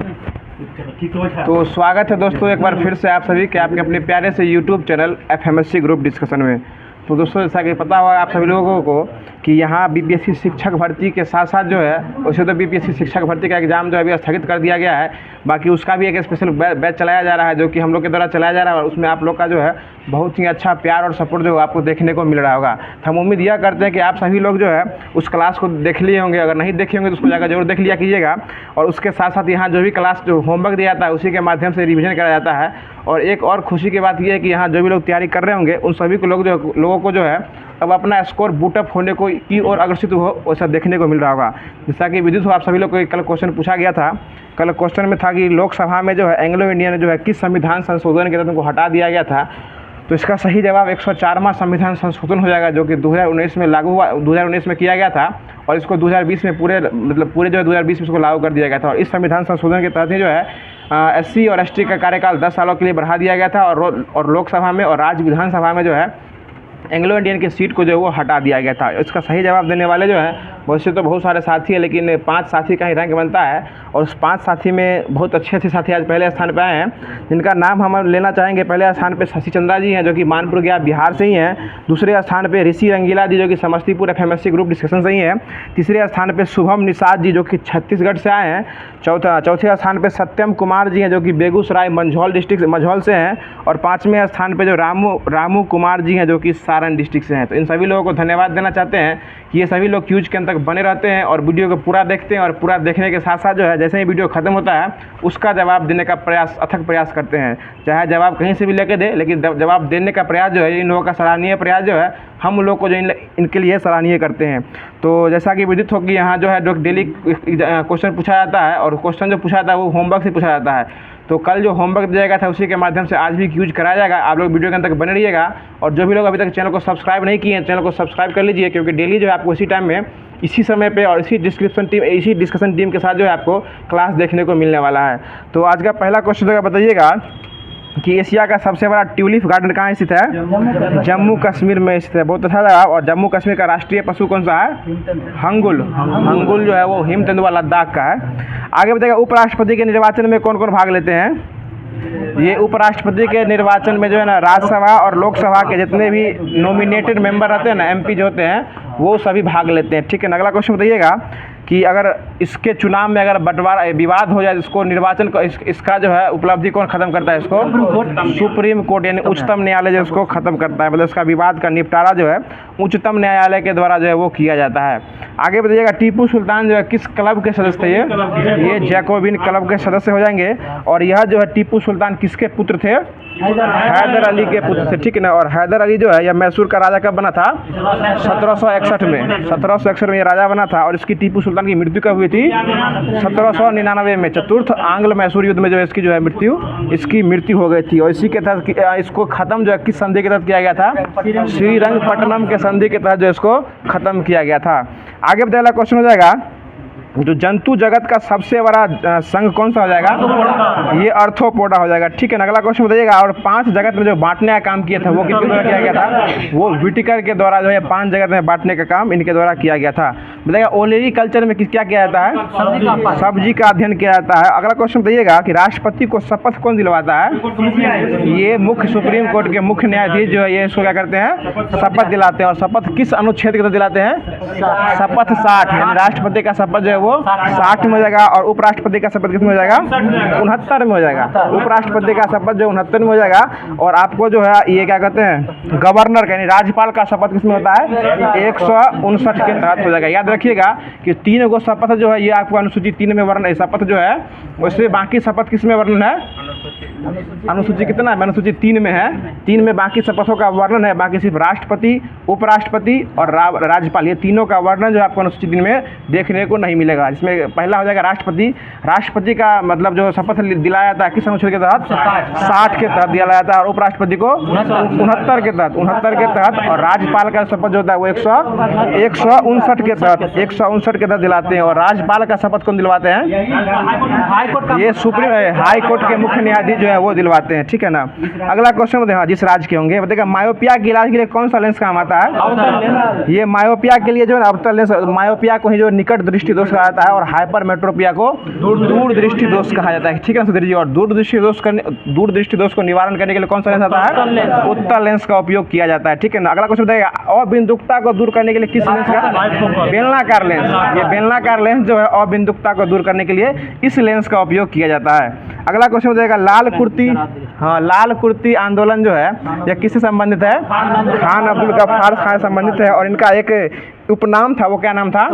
तो स्वागत है दोस्तों एक बार फिर से आप सभी के आपके अपने प्यारे से YouTube channel FMSC group discussion में। तो दोस्तों जैसा कि पता हुआ आप सभी लोगों को कि यहाँ BPSC शिक्षक भर्ती के साथ साथ जो है वैसे तो BPSC शिक्षक भर्ती का एग्ज़ाम जो है अभी स्थगित कर दिया गया है। बाकी उसका भी एक स्पेशल बैच चलाया जा रहा है जो कि हम लोग के द्वारा चलाया जा रहा है और उसमें आप लोग का जो है बहुत ही अच्छा प्यार और सपोर्ट जो आपको देखने को मिल रहा होगा। तो हम उम्मीद यह करते हैं कि आप सभी लोग जो है उस क्लास को देख लिए होंगे, अगर नहीं देखे होंगे तो उसको जाकर जरूर देख लिया कीजिएगा। और उसके साथ साथ यहाँ जो भी क्लास जो होमवर्क दिया जाता है उसी के माध्यम से रिवीजन कराया जाता है। और एक और खुशी की बात यह है कि यहाँ जो भी लोग तैयारी कर रहे होंगे उन सभी को लोगों को जो है अब अपना स्कोर बूटअप होने को की और अग्रसित हो वैसा देखने को मिल रहा होगा। जैसा कि विदित हो आप सभी लोग को कल क्वेश्चन पूछा गया था। कल क्वेश्चन में था कि लोकसभा में जो है एंग्लो इंडियन जो है किस संविधान संशोधन के तहत उनको हटा दिया गया था। तो इसका सही जवाब 104वां संविधान संशोधन हो जाएगा जो कि 2019 में लागू हुआ, 2019 में किया गया था और इसको 2020 में पूरे जो है 2020 में इसको लागू कर दिया गया था। और इस संविधान संशोधन के तहत ही जो है SC और ST का कार्यकाल 10 सालों के लिए बढ़ा दिया गया था और लोकसभा में और राज्य विधानसभा में जो है एंग्लो इंडियन की सीट को जो है वो हटा दिया गया था। इसका सही जवाब देने वाले जो है वैसे तो बहुत सारे साथी हैं लेकिन 5 साथी का ही रैंक बनता है और उस 5 साथी में बहुत अच्छे साथी आज पहले स्थान पर आए हैं जिनका नाम हम लेना चाहेंगे। पहले स्थान पे शशि चंद्रा जी हैं जो कि मानपुर गया बिहार से ही हैं। दूसरे स्थान पे ऋषि रंगीला जी जो कि समस्तीपुर FMSC ग्रुप डिस्कशन से ही हैं। तीसरे स्थान पे शुभम निषाद जी जो कि छत्तीसगढ़ से आए हैं। चौथे स्थान पे सत्यम कुमार जी हैं जो कि बेगूसराय मंझौल डिस्ट्रिक्ट मंझौल से हैं। और 5वें स्थान पे जो रामू कुमार जी हैं जो कि सारण डिस्ट्रिक्ट से हैं। तो इन सभी लोगों को धन्यवाद देना चाहते हैं कि ये सभी लोग क्यूज के अंत तक बने रहते हैं और वीडियो को पूरा देखते हैं और पूरा देखने के साथ साथ जो है जैसे ही वीडियो खत्म होता है उसका जवाब देने का अथक प्रयास करते हैं। चाहे जवाब कहीं से भी लेके दे लेकिन जवाब देने का प्रयास जो है इन लोगों का सराहनीय प्रयास जो है हम लोग को जो इनके लिए सराहनीय करते हैं। तो जैसा कि विदित हो कि यहाँ जो है जो डेली क्वेश्चन पूछा जाता है और क्वेश्चन जो पूछा जाता है वो होमवर्क से पूछा जाता है। तो कल जो होमवर्क दिया गया था उसी के माध्यम से आज भी क्यूज कराया जाएगा। आप लोग वीडियो के अंत तक बने रहिएगा और जो भी लोग अभी तक चैनल को सब्सक्राइब नहीं किए हैं चैनल को सब्सक्राइब कर लीजिए क्योंकि डेली जो है आपको इसी टाइम में इसी समय पे और इसी डिस्कशन टीम के साथ जो है आपको क्लास देखने को मिलने वाला है। तो आज का पहला क्वेश्चन जो बताइएगा कि एशिया का सबसे बड़ा ट्यूलिप गार्डन कहाँ स्थित है? जम्मू कश्मीर में स्थित है। बहुत अच्छा जवाब। और जम्मू कश्मीर का राष्ट्रीय पशु कौन सा है? हंगुल। हंगुल जो है वो हिम तेंदुआ लद्दाख का है। आगे बताइएगा उपराष्ट्रपति के निर्वाचन में कौन कौन भाग लेते हैं? ये उपराष्ट्रपति के निर्वाचन में जो है ना राज्यसभा और लोकसभा के जितने भी नॉमिनेटेड मेंबर रहते हैं ना MP जो होते हैं वो सभी भाग लेते हैं। ठीक है। अगला क्वेश्चन बताइएगा कि अगर इसके चुनाव में अगर बंटवारा विवाद हो जाए इसको निर्वाचन को इसका जो है उपलब्धि कौन खत्म करता है? इसको सुप्रीम कोर्ट यानी उच्चतम न्यायालय जो इसको खत्म करता है। मतलब इसका विवाद का निपटारा जो है उच्चतम न्यायालय के द्वारा जो है वो किया जाता है। आगे बताइएगा टीपू सुल्तान जो है किस क्लब के सदस्य थे? ये जैकोबिन क्लब के सदस्य हो जाएंगे। और यह जो है टीपू सुल्तान किसके पुत्र थे? हैदर अली के पुत्र थे। ठीक है ना। और हैदर अली जो है यह मैसूर का राजा कब बना था? 1761 में। 1761 में ये राजा बना था। और इसकी टीपू सुल्तान की मृत्यु कब हुई थी? 1799 में चतुर्थ आंग्ल मैसूर युद्ध में जो है इसकी जो है इसकी मृत्यु हो गई थी। और इसी के तहत इसको खत्म जो है किस संधि के तहत किया गया था? श्रीरंगपट्टनम के संधि के तहत जो इसको खत्म किया गया था। आगे बताइए क्वेश्चन हो जाएगा जो जंतु जगत का सबसे बड़ा संघ कौन सा हो जाएगा? ये अर्थोपोडा हो जाएगा। ठीक है ना। अगला क्वेश्चन बताइएगा और 5 जगत में जो बांटने का काम किया था वो किसके द्वारा किया गया था? वो विटिकर के द्वारा जो है 5 जगत में बांटने का काम इनके द्वारा किया गया था। बताइएगा ओलेरी कल्चर में क्या किया जाता है? सब्जी का अध्ययन किया जाता है। अगला क्वेश्चन बताइएगा कि राष्ट्रपति को शपथ कौन दिलवाता है? ये मुख्य सुप्रीम कोर्ट के मुख्य न्यायाधीश जो है ये इसको क्या करते हैं? शपथ दिलाते हैं। और शपथ किस अनुच्छेद के तहत दिलाते हैं? शपथ 60 यानी राष्ट्रपति का शपथ जो है वो 60 में हो जाएगा और उपराष्ट्रपति का शपथ किस में हो जाएगा? 69 में हो जाएगा। उपराष्ट्रपति का शपथ जो 69 में हो जाएगा। और आपको जो है ये क्या कहते हैं गवर्नर का यानी राज्यपाल का शपथ किस में होता है? 159 के तहत हो जाएगा। याद रखिएगा कि 3 गो शपथ जो है ये आपको अनुसूची 3 में वर्णन है। शपथ जो है वैसे बाकी शपथ किस में वर्णन है? अनुसूची कितना है? अनुसूची 3 में है। 3 में बाकी शपथों का वर्णन है। बाकी सिर्फ राष्ट्रपति उपराष्ट्रपति और राज्यपाल ये तीनों का वर्णन जो आपको अनुसूची 3 में देखने को नहीं मिलेगा। इसमें पहला हो जाएगा राष्ट्रपति। राष्ट्रपति का मतलब जो शपथ दिलाया जाता है किस अनुच्छेद के तहत? 60 के तहत दिया जाता है। और उपराष्ट्रपति को 69 के तहत। और राज्यपाल का शपथ जो होता है वो 159 के तहत दिलाते हैं। और राज्यपाल का शपथ कौन दिलवाते हैं? ये सुप्रीम हाई कोर्ट के मुख्य न्यायाधीश जो है वो दिलवाते हैं। ठीक है ना। अगला क्वेश्चन बताइए जिस राज्य के होंगे बताइएगा मायोपिया के इलाज के लिए कौन सा लेंस काम आता है? ये मायोपिया के लिए जो है अवतल लेंस, मायोपिया को ही जो निकट दृष्टि दोष कहा जाता है और हाइपरमेट्रोपिया को दूरदृष्टि दोष कहा जाता है, ठीक है सुधीर जी। और दूरदृष्टि दोष को निवारण करने के लिए कौन सा लेंस आता है? उत्तल लेंस का उपयोग किया जाता है, ठीक है ना। अगला क्वेश्चन बताइएगा, अबिंदुकता को दूर करने के लिए किस लेंस का? बेलनाकार लेंस। ये बेलनाकार लेंस जो है अबिंदुकता को दूर करने के लिए इस लेंस का उपयोग किया जाता है। अगला क्वेश्चन बताइएगा, लाल कुर्ती, हाँ लाल कुर्ती आंदोलन जो है यह किससे संबंधित है? खान अब्दुल गफ्फार खान संबंधित है। और इनका एक उपनाम था, वो क्या नाम था?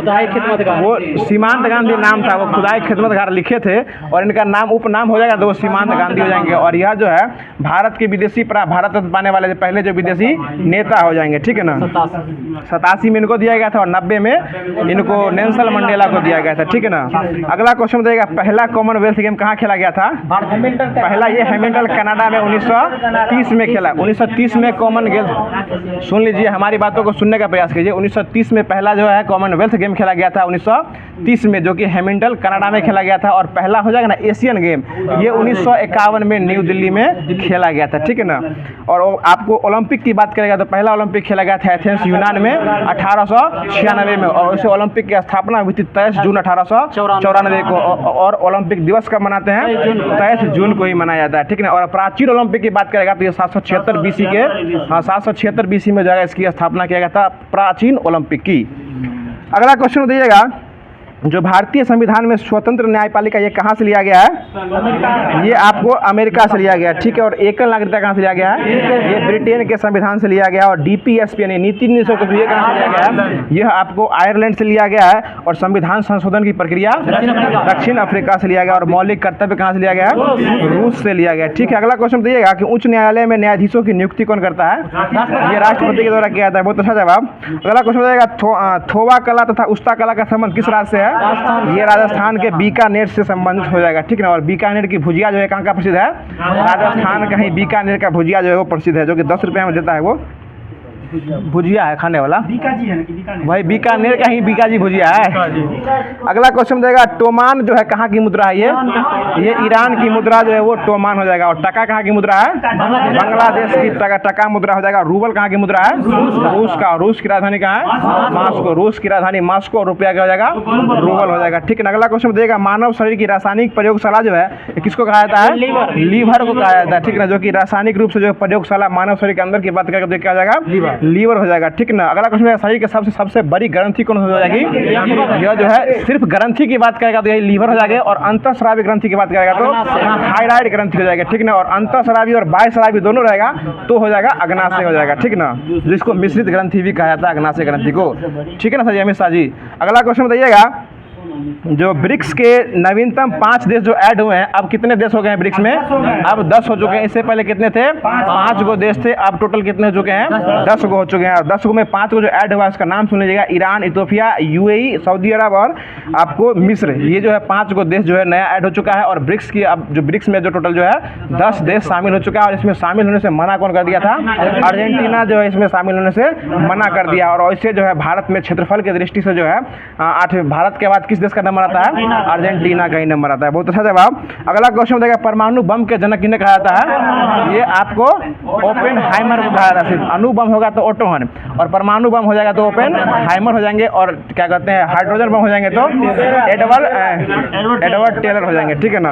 वो सीमांत गांधी नाम था, वो खुदाई खिदमतगार लिखे थे और इनका नाम उपनाम हो जाएगा तो वो सीमांत गांधी हो जाएंगे। और यह जो है भारत के विदेशी भारत रत्न पाने वाले पहले जो विदेशी नेता हो जाएंगे, ठीक है ना। 87 में इनको दिया गया था और 90 में इनको नेल्सन मंडेला को दिया गया था, ठीक है ना। अगला क्वेश्चन बताइएगा, पहला कॉमनवेल्थ गेम कहाँ खेला गया था? पहला ये हैमिल्टन कनाडा में 1930 में खेला। 1930 में कॉमनवेल्थ, सुन लीजिए हमारी बातों को सुनने का प्रयास कीजिए। 1930 में पहला जो है कॉमनवेल्थ गेम खेला गया था 1930 में, जो कि हैमिल्टन कनाडा में खेला गया था। और पहला हो जाएगा ना एशियन गेम, ये 1951 में न्यू दिल्ली में खेला गया था, ठीक है ना। और आपको ओलंपिक की बात करेगा तो पहला ओलंपिक खेला गया था एथेंस यूनान में 1896 में और उसे ओलंपिक की स्थापना हुई थी 23 जून 1894 को। और ओलंपिक दिवस कब मनाते हैं? 23 जून को ही मनाया जाता है, ठीक है ना। और प्राचीन ओलंपिक की बात करेगा तो ये 776 BC के, हाँ 776 BC में जाएगा इसकी स्थापना किया गया था प्राचीन ओलंपिक की। अगला क्वेश्चन दीजिएगा, जो भारतीय संविधान में स्वतंत्र न्यायपालिका ये कहाँ से लिया गया है? ये आपको अमेरिका से लिया गया है, ठीक है। और एकल नागरिकता कहाँ से लिया गया है? ये ब्रिटेन के संविधान से लिया गया। और DPSP यानी नीति निर्देशक को ये कहाँ से लिया गया है? यह आपको आयरलैंड से लिया गया है। और संविधान संशोधन की प्रक्रिया दक्षिण अफ्रीका से लिया गया। और मौलिक कर्तव्य कहाँ से लिया गया है? रूस से लिया गया, ठीक है। अगला क्वेश्चन बताइएगा कि उच्च न्यायालय में न्यायाधीशों की नियुक्ति कौन करता है? ये राष्ट्रपति के द्वारा किया जाता है, बहुत अच्छा जवाब। अगला क्वेश्चन बताइएगा, थोवा कला तथा उस्ता कला का संबंध किस राज्य से है? ये राजस्थान के बीकानेर से संबंधित हो जाएगा, ठीक है ना। और बीकानेर की भुजिया जो है कहाँ का प्रसिद्ध है? राजस्थान का ही बीकानेर का भुजिया जो है वो प्रसिद्ध है, जो कि 10 रुपये में देता है वो भुजिया है खाने वाला, भाई बीकानेर का ही बीकाजी भुजिया है। अगला क्वेश्चन देगा, टोमान जो है कहाँ की मुद्रा है? ये ईरान की मुद्रा जो है वो टोमान हो जाएगा। और टका कहाँ की मुद्रा है? बांग्लादेश की टका मुद्रा हो जाएगा। रूबल कहाँ की मुद्रा है? रूस का। रूस की राजधानी कहाँ है? मास्को। रूस की राजधानी मास्को। और रुपया क्या हो जाएगा? रूबल हो जाएगा, ठीक है। अगला क्वेश्चन देगा, मानव शरीर की रासायनिक प्रयोगशाला जो है किसको कहा जाता है? लीवर को कहा जाता है, ठीक है ना। जो कि रासायनिक रूप से जो प्रयोगशाला मानव शरीर के अंदर की बात करके तो क्या हो जाएगा? लीवर हो जाएगा, ठीक ना। अगला क्वेश्चन है, शरीर के सबसे बड़ी ग्रंथि कौन हो जाएगी? यह जो है सिर्फ ग्रंथि की बात करेगा तो यही लीवर हो जाएगा। और अंतःस्रावी ग्रंथि की बात करेगा तो थायराइड ग्रंथि हो जाएगा, ठीक ना। और अंतःस्रावी और बाह्यस्रावी दोनों रहेगा तो हो जाएगा अग्नाशय हो जाएगा, ठीक ना। जिसको मिश्रित ग्रंथि भी कहा जाता है अग्नाशय ग्रंथि को, ठीक है ना सर अमित शाह जी। अगला क्वेश्चन बताइएगा, जो ब्रिक्स के नवीनतम 5 देश जो ऐड हुए हैं, अब कितने देश हो गए हैं ब्रिक्स में? अब 10 हो चुके हैं। इससे पहले कितने थे? 5 गो देश थे। अब टोटल कितने हो चुके हैं? 10 गो हो चुके हैं। और 10 गो में 5 गो जो ऐड हुआ है उसका नाम सुन लीजिएगा, ईरान, इथियोपिया, UAE, सऊदी अरब और आपको मिस्र। ये जो है 5 गो देश जो है नया ऐड हो चुका है। और ब्रिक्स की अब जो ब्रिक्स में जो टोटल जो है 10 देश शामिल हो चुका है। और इसमें शामिल होने से मना कौन कर दिया था? अर्जेंटीना जो है इसमें शामिल होने से मना कर दिया। और ऐसे जो है भारत में क्षेत्रफल की दृष्टि से जो है 8, भारत के बाद किस देश का नंबर आता है? अर्जेंटीना का ही नंबर आता है, बहुत अच्छा जवाब। अगला क्वेश्चन देगा, परमाणु बम के जनक किन्हें कहा जाता है? ये आपको ओपेनहाइमर को कहा जाता है। अणु बम होगा तो ओटोहन, और परमाणु बम हो जाएगा तो ओपेनहाइमर हो जाएंगे। और क्या कहते हैं हाइड्रोजन बम हो जाएंगे तो एडवर्ड टेलर हो जाएंगे, ठीक है ना।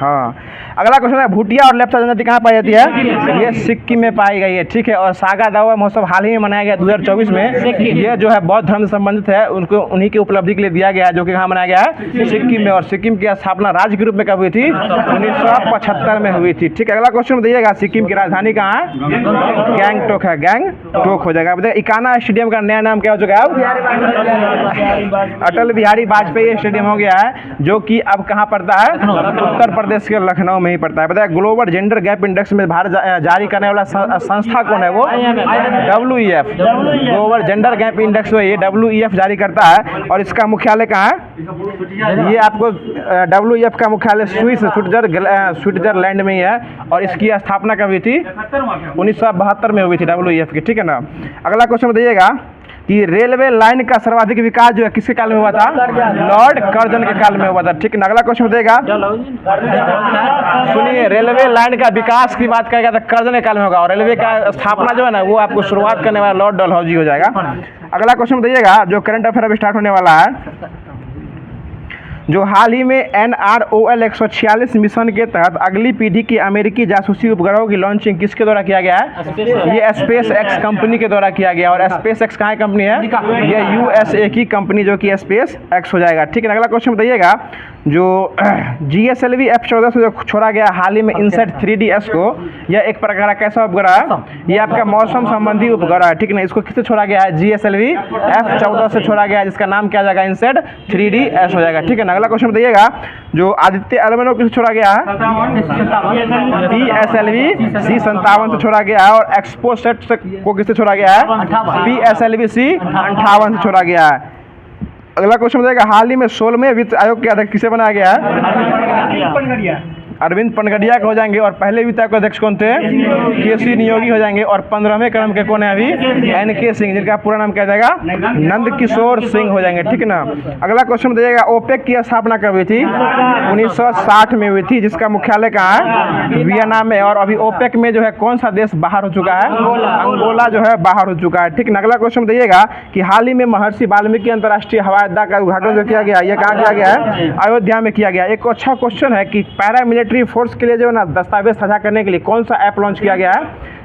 हाँ, अगला क्वेश्चन है, भूटिया और लेप्चा जनजाति कहाँ पाई जाती है? ये सिक्किम में पाई गई है, ठीक है। और सागा दावा महोत्सव हाल ही में मनाया गया 2024 में। ये जो है बौद्ध धर्म से संबंधित है, उनको उन्हीं की उपलब्धि के लिए दिया गया है, जो कि कहाँ मनाया गया है? सिक्किम में। और सिक्किम की स्थापना राज्य के रूप में कब हुई थी? 1975 में हुई थी, ठीक है। अगला क्वेश्चन बताइएगा, सिक्किम की राजधानी कहाँ है? गैंगटोक है, गैंगटोक हो जाएगा। बताइए इकाना स्टेडियम का नया नाम क्या हो चुका है? अटल बिहारी वाजपेयी स्टेडियम हो गया है, जो कि अब कहाँ पड़ता है? उत्तर प्रदेश के लखनऊ में ही पड़ता है। बताया ग्लोबल जेंडर गैप इंडेक्स में भारत जारी करने वाला संस्था कौन है? वो WEF, global gender gap index ये WEF जारी करता है। और इसका मुख्यालय कहाँ है? ये आपको WEF का मुख्यालय स्विट्जरलैंड में ही है। और इसकी स्थापना कब हुई थी? 1972 में हुई थी WEF की, ठीक है ना। अगला क्वेश्चन बताइएगा कि रेलवे लाइन का सर्वाधिक विकास जो है किसके काल में हुआ था? लॉर्ड कर्जन के काल में हुआ था, ठीक है। अगला क्वेश्चन बताइएगा, सुनिए, रेलवे लाइन का विकास की बात करेगा तो कर्जन के काल में होगा। और रेलवे का स्थापना जो है ना वो आपको शुरुआत करने वाला लॉर्ड डलहौजी हो जाएगा। अगला क्वेश्चन बताइएगा, जो करंट अफेयर अभी स्टार्ट होने वाला है, जो हाल ही में NROL 146 मिशन के तहत अगली पीढ़ी की अमेरिकी जासूसी उपग्रहों की लॉन्चिंग किसके द्वारा किया गया है? ये स्पेस एक्स कंपनी के द्वारा किया गया। और स्पेस एक्स कहाँ कंपनी है? ये USA की कंपनी जो कि स्पेस एक्स हो जाएगा। ठीक है, अगला क्वेश्चन बताइएगा, जो GSLV F14 से जो छोड़ा गया हाल ही में इनसेट 3DS को, यह एक प्रकार का कैसा उपग्रह है? ये आपका मौसम संबंधी उपग्रह है। ठीक है ना, इसको किससे छोड़ा गया है? GSLV F14 से छोड़ा गया है, जिसका नाम क्या जाएगा? इनसेट 3DS हो जाएगा। ठीक है ना, अगला क्वेश्चन बताइएगा, जो आदित्य एल1 किससे छोड़ा गया है? PSLV C57 से छोड़ा गया है। और एक्सपोसेट को किससे छोड़ा गया है? PSLV C58 से छोड़ा गया है। अगला क्वेश्चन बताएगा, हाल ही में 16वें वित्त आयोग के अध्यक्ष किसे बनाया गया है? अरविंद पनगड़िया हो जाएंगे। और पहले वित्त आयोग के अध्यक्ष कौन थे? KC नियोगी हो जाएंगे। और 15वें क्रम के कौन है अभी? NK सिंह, जिनका पूरा नाम क्या जाएगा? नंद किशोर सिंह हो जाएंगे। ठीक है ना, अगला क्वेश्चन बताइएगा, OPEC की स्थापना कब हुई थी? 1960 में हुई थी, जिसका मुख्यालय कहाँ है? वियना में। और अभी OPEC में जो है कौन सा देश बाहर हो चुका है? अंगोला जो है बाहर हो चुका है। ठीक है ना, अगला क्वेश्चन बताइएगा कि हाल ही में महर्षि वाल्मीकि अंतर्राष्ट्रीय हवाई अड्डा का उद्घाटन जो किया गया, ये कहाँ किया गया है? अयोध्या में किया गया। एक अच्छा क्वेश्चन है कि पैरामिलिट्री फोर्स के लिए जो है ना दस्तावेज साझा करने के लिए कौन सा ऐप लॉन्च किया गया है?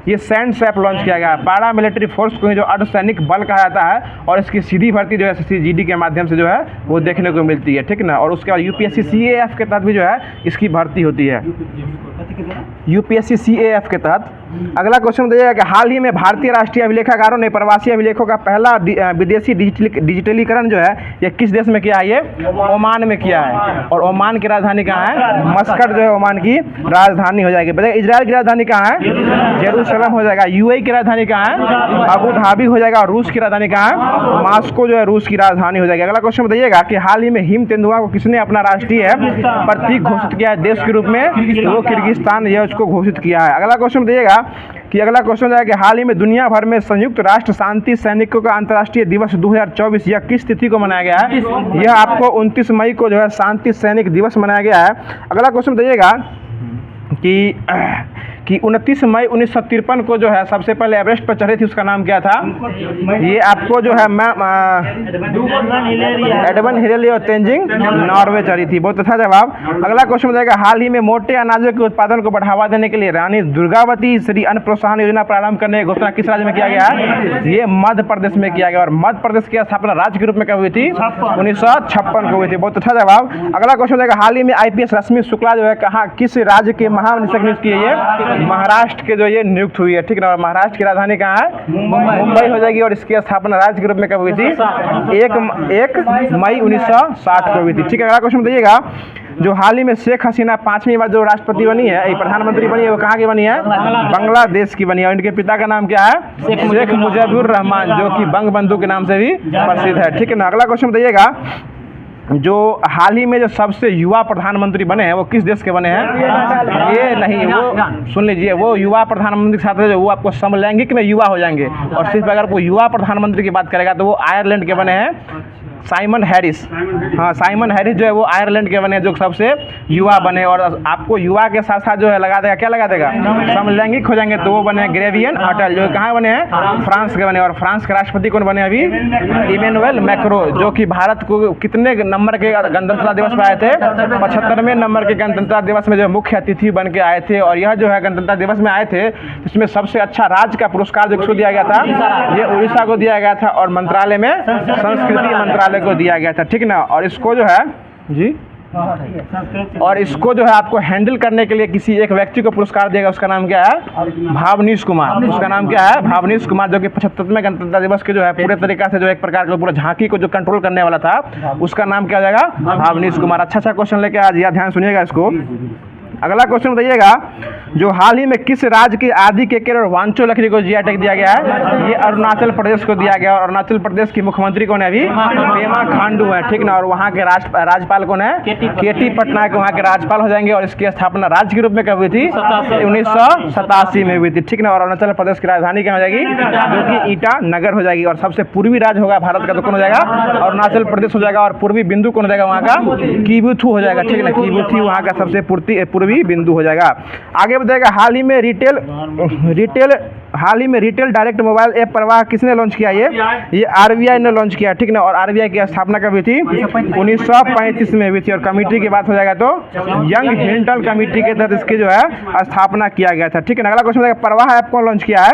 ये सैंड्स ऐप लॉन्च किया गया है। पैरा मिलिट्री फोर्स को ही जो अर्धसैनिक बल कहा जाता है, और इसकी सीधी भर्ती जो है SSC-GD के माध्यम से जो है वो देखने को मिलती है। ठीक है ना, और उसके बाद UPSC CAF के तहत भी जो है इसकी भर्ती होती है, UPSC CAF के तहत। अगला क्वेश्चन बताइएगा कि हाल ही में भारतीय राष्ट्रीय अभिलेखागारों ने प्रवासी अभिलेखों का पहला विदेशी डिजिटलीकरण जो है ये किस देश में किया है? ये ओमान में किया है। और ओमान की राजधानी कहाँ है? मस्कट जो है ओमान की राजधानी हो जाएगी। बताइए, इजराइल की राजधानी कहाँ है? जेरूसलम हो जाएगा। UAE की राजधानी कहाँ है? अबू धाबी हो जाएगा। और रूस की राजधानी कहाँ है? मास्को जो है रूस की राजधानी हो जाएगी। अगला क्वेश्चन बताइएगा कि हाल ही में हिम तेंदुआ को किसने अपना राष्ट्रीय प्रतीक घोषित किया है देश के रूप में? वो किर्गिस्तान ये उसको घोषित किया है। अगला क्वेश्चन बताइएगा कि अगला क्वेश्चन है कि हाल ही में दुनिया भर में संयुक्त राष्ट्र शांति सैनिकों का अंतर्राष्ट्रीय दिवस 2024 यह किस तिथि को मनाया गया है? यह आपको 29 मई को जो है शांति सैनिक दिवस मनाया गया है। अगला क्वेश्चन बताइएगा कि 29 मई 1953 को जो है सबसे पहले एवरेस्ट पर चढ़ी थी, उसका नाम क्या था? ये आपको जो है एडवन हिलेरी और तेंजिंग नॉर्वे चढ़ी थी। बहुत अच्छा जवाब। अगला क्वेश्चन बताएगा, हाल ही में मोटे अनाजों के उत्पादन को बढ़ावा देने के लिए रानी दुर्गावती श्री अन्न प्रोत्साहन योजना प्रारंभ करने की घोषणा किस राज्य में किया गया है? ये मध्य प्रदेश में किया गया। और मध्य प्रदेश की स्थापना राज्य के रूप में कब हुई थी? 1956 को हुई थी। बहुत अच्छा जवाब। अगला क्वेश्चन बताएगा, हाल ही में IPS रश्मि शुक्ला जो है कहाँ किस राज्य के महानिदेशक नियुक्त की है? महाराष्ट्र के जो ये नियुक्त हुई है। ठीक है ना, महाराष्ट्र की राजधानी कहाँ है? मुंबई हो जाएगी। और इसकी स्थापना राज्य के रूप में कब हुई थी? 1 मई 1960 को हुई थी। ठीक है, अगला क्वेश्चन बताइएगा, जो हाल ही में शेख हसीना 5वीं बार जो राष्ट्रपति बनी है, प्रधानमंत्री बनी है, वो कहाँ की बनी है? बांग्लादेश की बनी है। और इनके पिता का नाम क्या है? शेख मुजीबुर रहमान, जो कि बंग बंधु के नाम से भी प्रसिद्ध है। ठीक है ना, अगला क्वेश्चन बताइएगा, जो हाल ही में जो सबसे युवा प्रधानमंत्री बने हैं वो किस देश के बने हैं? ये नहीं, वो सुन लीजिए, वो युवा प्रधानमंत्री के साथ जो वो आपको समलैंगिक में युवा हो जाएंगे। और सिर्फ अगर वो युवा प्रधानमंत्री की बात करेगा तो वो आयरलैंड के बने हैं, साइमन हैरिस। हाँ, साइमन हैरिस जो है वो आयरलैंड के बने, जो सबसे युवा बने। और आपको युवा के साथ साथ जो है लगा देगा, क्या लगा देगा? समलैंगिक हो जाएंगे तो वो बने ग्रेवियन अटल, जो कहाँ बने हैं? फ्रांस के बने। और फ्रांस के राष्ट्रपति कौन बने अभी? इमैनुअल मैक्रो, जो कि भारत को कितने नंबर के गणतंत्रता दिवस पर आए थे? 75वें नंबर के गणतंत्रता दिवस में जो मुख्य अतिथि बन के आए थे। और यह जो है गणतंत्रता दिवस में आए थे, इसमें सबसे अच्छा राज्य का पुरस्कार जो किसको दिया गया था? ये उड़ीसा को दिया गया था। और मंत्रालय में संस्कृति मंत्रालय को दिया गया था। ठीक ना, और इसको जो है जी और इसको जो है आपको हैंडल करने के लिए किसी एक व्यक्ति को पुरस्कार देगा, उसका नाम क्या है? भावनीश कुमार। उसका नाम क्या है? भावनीश कुमार, जो कि 75वें गणतंत्रता दिवस के जो है पूरे तरीका से जो एक प्रकार का पूरा झांकी को जो कंट्रोल करने वाला था, उसका नाम क्या हो जाएगा? भावनीश कुमार। अच्छा क्वेश्चन लेके आज या ध्यान सुनिएगा इसको। अगला क्वेश्चन बताइएगा, जो हाल ही में किस राज्य के आदि केकरे और वांचो लकड़ी को GI टैग दिया गया है? ये अरुणाचल प्रदेश को दिया गया। और अरुणाचल प्रदेश की मुख्यमंत्री कौन है अभी? पेमा खांडू है। ठीक ना, और वहाँ के राज्यपाल कौन है? KT पटनायक वहाँ के राज्यपाल हो जाएंगे। और इसकी स्थापना राज्य के रूप में कब हुई थी? 1987 में हुई थी। ठीक ना, और अरुणाचल प्रदेश की राजधानी क्या हो जाएगी? जो कि ईटानगर हो जाएगी। और सबसे पूर्वी राज्य होगा भारत का तो कौन हो जाएगा? अरुणाचल प्रदेश हो जाएगा। और पूर्वी बिंदु कौन हो जाएगा वहाँ का? किबुथु हो जाएगा। ठीक है ना, किबुथु वहाँ का सबसे पूर्वी भी बिंदु हो जाएगा। आगे बताएगा हाल ही में रिटेल डायरेक्ट मोबाइल ऐप प्रवाह किसने लॉन्च किया? ये आरबीआई ने लॉन्च किया, ठीक ना। और आरबीआई की स्थापना कब हुई थी? 1935 में हुई थी। और कमेटी की बात हो जाएगा तो यंग हिंटल कमेटी के तहत इसकी जो है स्थापना किया गया था, ठीक है ना। अगला क्वेश्चन बताएगा प्रवाह ऐप कौन लॉन्च किया है?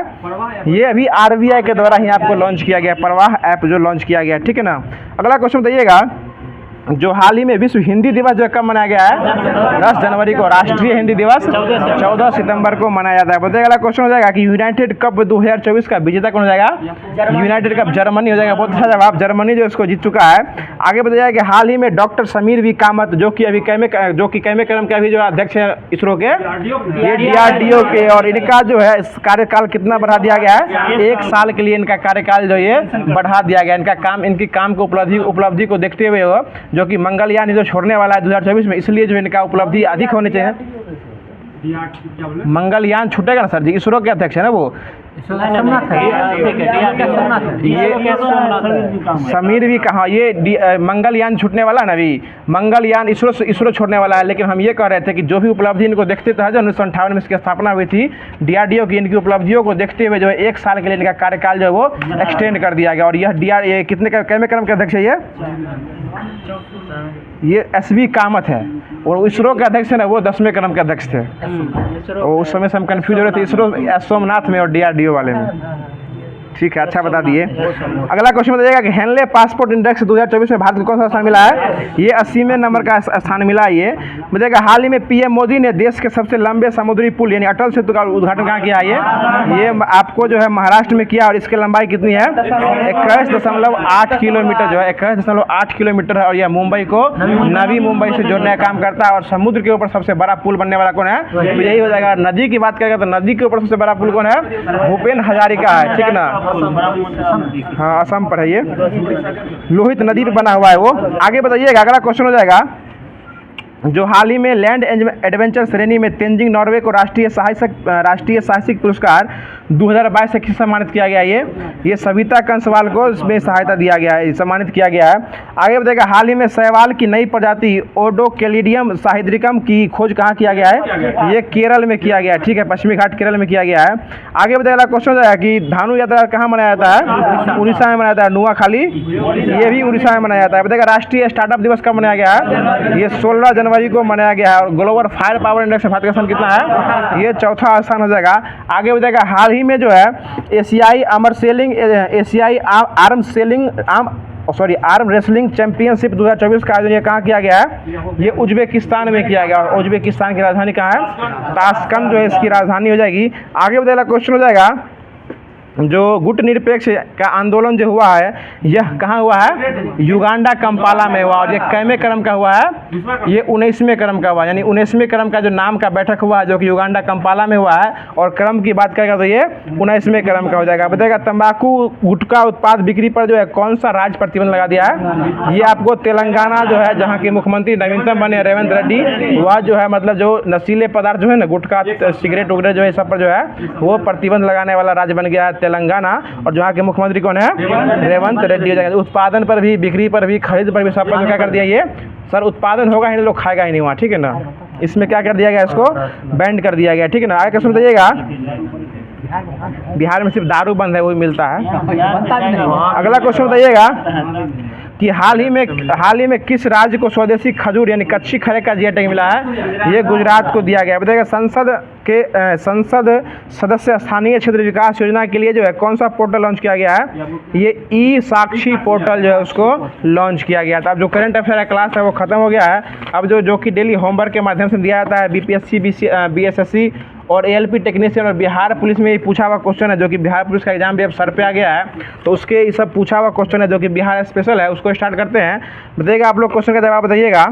ये अभी आरबीआई के द्वारा ही आपको लॉन्च किया गया, प्रवाह ऐप जो लॉन्च किया गया, ठीक है ना। अगला क्वेश्चन बताइएगा जो हाल ही में विश्व हिंदी दिवस जो कब मनाया गया है? 10 जनवरी को। राष्ट्रीय हिंदी दिवस 14 सितंबर को मनाया जाता है। बताइए अगला क्वेश्चन हो जाएगा कि यूनाइटेड कप 2024 का विजेता कौन हो जाएगा? यूनाइटेड कप जर्मनी हो जाएगा। बहुत अच्छा जवाब, जर्मनी जो इसको जीत चुका है। आगे बताइए कि हाल ही में डॉक्टर समीर वी कामत जो कि अभी कैमेक्रम के अभी जो अध्यक्ष है इसरो के, ये DRDO के, और इनका जो है इस कार्यकाल कितना बढ़ा दिया गया है? 1 साल के लिए इनका कार्यकाल जो ये बढ़ा दिया गया। इनकी काम को उपलब्धि को देखते हुए हो जो कि मंगलयान जो छोड़ने वाला है 2024 में, इसलिए जो इनका उपलब्धि अधिक होनी चाहिए। मंगलयान छूटेगा ना सर जी, इसरो के अध्यक्ष है ना वो, ये समीर भी कहा, ये मंगलयान छूटने वाला ना, अभी मंगलयान इसरो छोड़ने वाला है। लेकिन हम ये कह रहे थे कि जो भी उपलब्धि इनको देखते थे, जो 1958 में इसकी स्थापना हुई थी DRDO की, इनकी उपलब्धियों को देखते हुए जो है 1 साल के लिए इनका कार्यकाल जो है वो एक्सटेंड कर दिया गया। और यह कितने कैमेक्रम के अध्यक्ष है? ये SV कामत है, और इसरो के अध्यक्ष है ना वो 10वें क्रम के अध्यक्ष थे। और उस समय से हम कन्फ्यूज हो रहे थे इसरो सोमनाथ में और DRDO वाले में, ठीक है, अच्छा बता दिए। अगला क्वेश्चन बताइएगा कि हेनले पासपोर्ट इंडेक्स 2024 में भारत को कौन सा स्थान मिला है? ये 80वें नंबर का स्थान मिला है। ये बताइएगा हाल ही में PM मोदी ने देश के सबसे लंबे समुद्री पुल यानी अटल सेतु का उद्घाटन कहाँ किया है? ये आपको जो है महाराष्ट्र में किया, और इसकी लंबाई कितनी है? 21.8 किलोमीटर जो है 21.8 किलोमीटर है। और यह मुंबई को नवी मुंबई से जोड़ने का काम करता है। और समुद्र के ऊपर सबसे बड़ा पुल बनने वाला कौन है? तो यही हो जाएगा। नदी की बात करेगा तो नदी के ऊपर सबसे बड़ा पुल कौन है? भूपेन हजारिका है, ठीक ना। हाँ, असम पर है ये, लोहित नदी पे बना हुआ है वो। आगे बताइएगा अगला क्वेश्चन हो जाएगा जो हाल ही में लैंड एडवेंचर श्रेणी में तेंजिंग नॉर्वे को राष्ट्रीय साहसिक पुरस्कार 2022 से किस सम्मानित किया गया? ये सविता कंसवाल को इसमें सहायता दिया गया है, सम्मानित किया गया है। आगे बताएगा हाल ही में शैवाल की नई प्रजाति ओडोकेलिडियम साहिद्रिकम की खोज कहाँ किया गया है? ये केरल में किया गया है, ठीक है, पश्चिमी घाट केरल में किया गया है। आगे बताएगा क्वेश्चन हो जाएगा कि धानु यात्रा कहाँ मनाया जाता है? उड़ीसा में मनाया जाता है, नुआखाली, ये भी उड़ीसा में मनाया जाता है। बताएगा राष्ट्रीय स्टार्टअप दिवस कब मनाया गया है? ये 16 जनवरी को मनाया गया है। और ग्लोबल फायर पावर इंडेक्स में भारत का स्थान कितना है? ये 4था स्थान हो जाएगा। आगे बताएगा हाल ही में जो है एशियाई आर्म रेसलिंग चैंपियनशिप 2024 का आयोजन कहाँ किया गया है? ये उज्बेकिस्तान में किया गया। और उज्बेकिस्तान की राजधानी कहाँ है? ताशकंद जो है इसकी राजधानी हो जाएगी। आगे बताएगा क्वेश्चन हो जाएगा जो गुट निरपेक्ष का आंदोलन जो हुआ है यह कहाँ हुआ है? युगांडा कंपाला में हुआ। और ये कैमे क्रम का हुआ है? ये 19वें क्रम का हुआ, यानी 19वें क्रम का जो नाम का बैठक हुआ है जो कि युगांडा कंपाला में हुआ है। और क्रम की बात करेगा तो ये 19वें क्रम का हो जाएगा। बताएगा तंबाकू गुटखा उत्पाद बिक्री पर जो है कौन सा राज्य प्रतिबंध लगा दिया है? ये आपको तेलंगाना जो है, जहाँ के मुख्यमंत्री नवीनतम बने रेवंत रेड्डी, वह जो है मतलब जो नशीले पदार्थ जो है ना, गुटखा सिगरेट वगैरह जो है सब पर जो है वो प्रतिबंध लगाने वाला राज्य बन गया है तेलंगाना। और जहाँ के मुख्यमंत्री कौन है? रेवंत रेड्डी हो जाएगा। उत्पादन पर भी, बिक्री पर भी, खरीद पर भी सब पर क्या कर दिया? ये सर उत्पादन होगा ही नहीं, लोग खाएगा ही नहीं वहाँ, ठीक है ना। इसमें क्या कर दिया गया? इसको बैंड कर दिया गया, ठीक है ना। आगे क्वेश्चन बताइएगा बिहार में सिर्फ दारू बंद है, वही मिलता है। अगला क्वेश्चन बताइएगा कि हाल ही में किस राज्य को स्वदेशी खजूर यानी कच्ची खरे का GI टैग मिला है? ये गुजरात को दिया गया। बताइएगा संसद सदस्य स्थानीय क्षेत्र विकास योजना के लिए जो है कौन सा पोर्टल लॉन्च किया गया है? ये ई-साक्षी पोर्टल जो है उसको लॉन्च किया गया था। अब जो करंट अफेयर का क्लास है वो खत्म हो गया है। अब जो कि डेली होमवर्क के माध्यम से दिया जाता है BPSC BSSC और ALP टेक्नीशियन और बिहार पुलिस में ये पूछा हुआ क्वेश्चन है, जो कि बिहार पुलिस का एग्जाम भी अब सर पे आ गया है, तो उसके ये सब पूछा हुआ क्वेश्चन है जो कि बिहार स्पेशल है, उसको स्टार्ट करते हैं। बताइएगा आप लोग क्वेश्चन का जवाब बताइएगा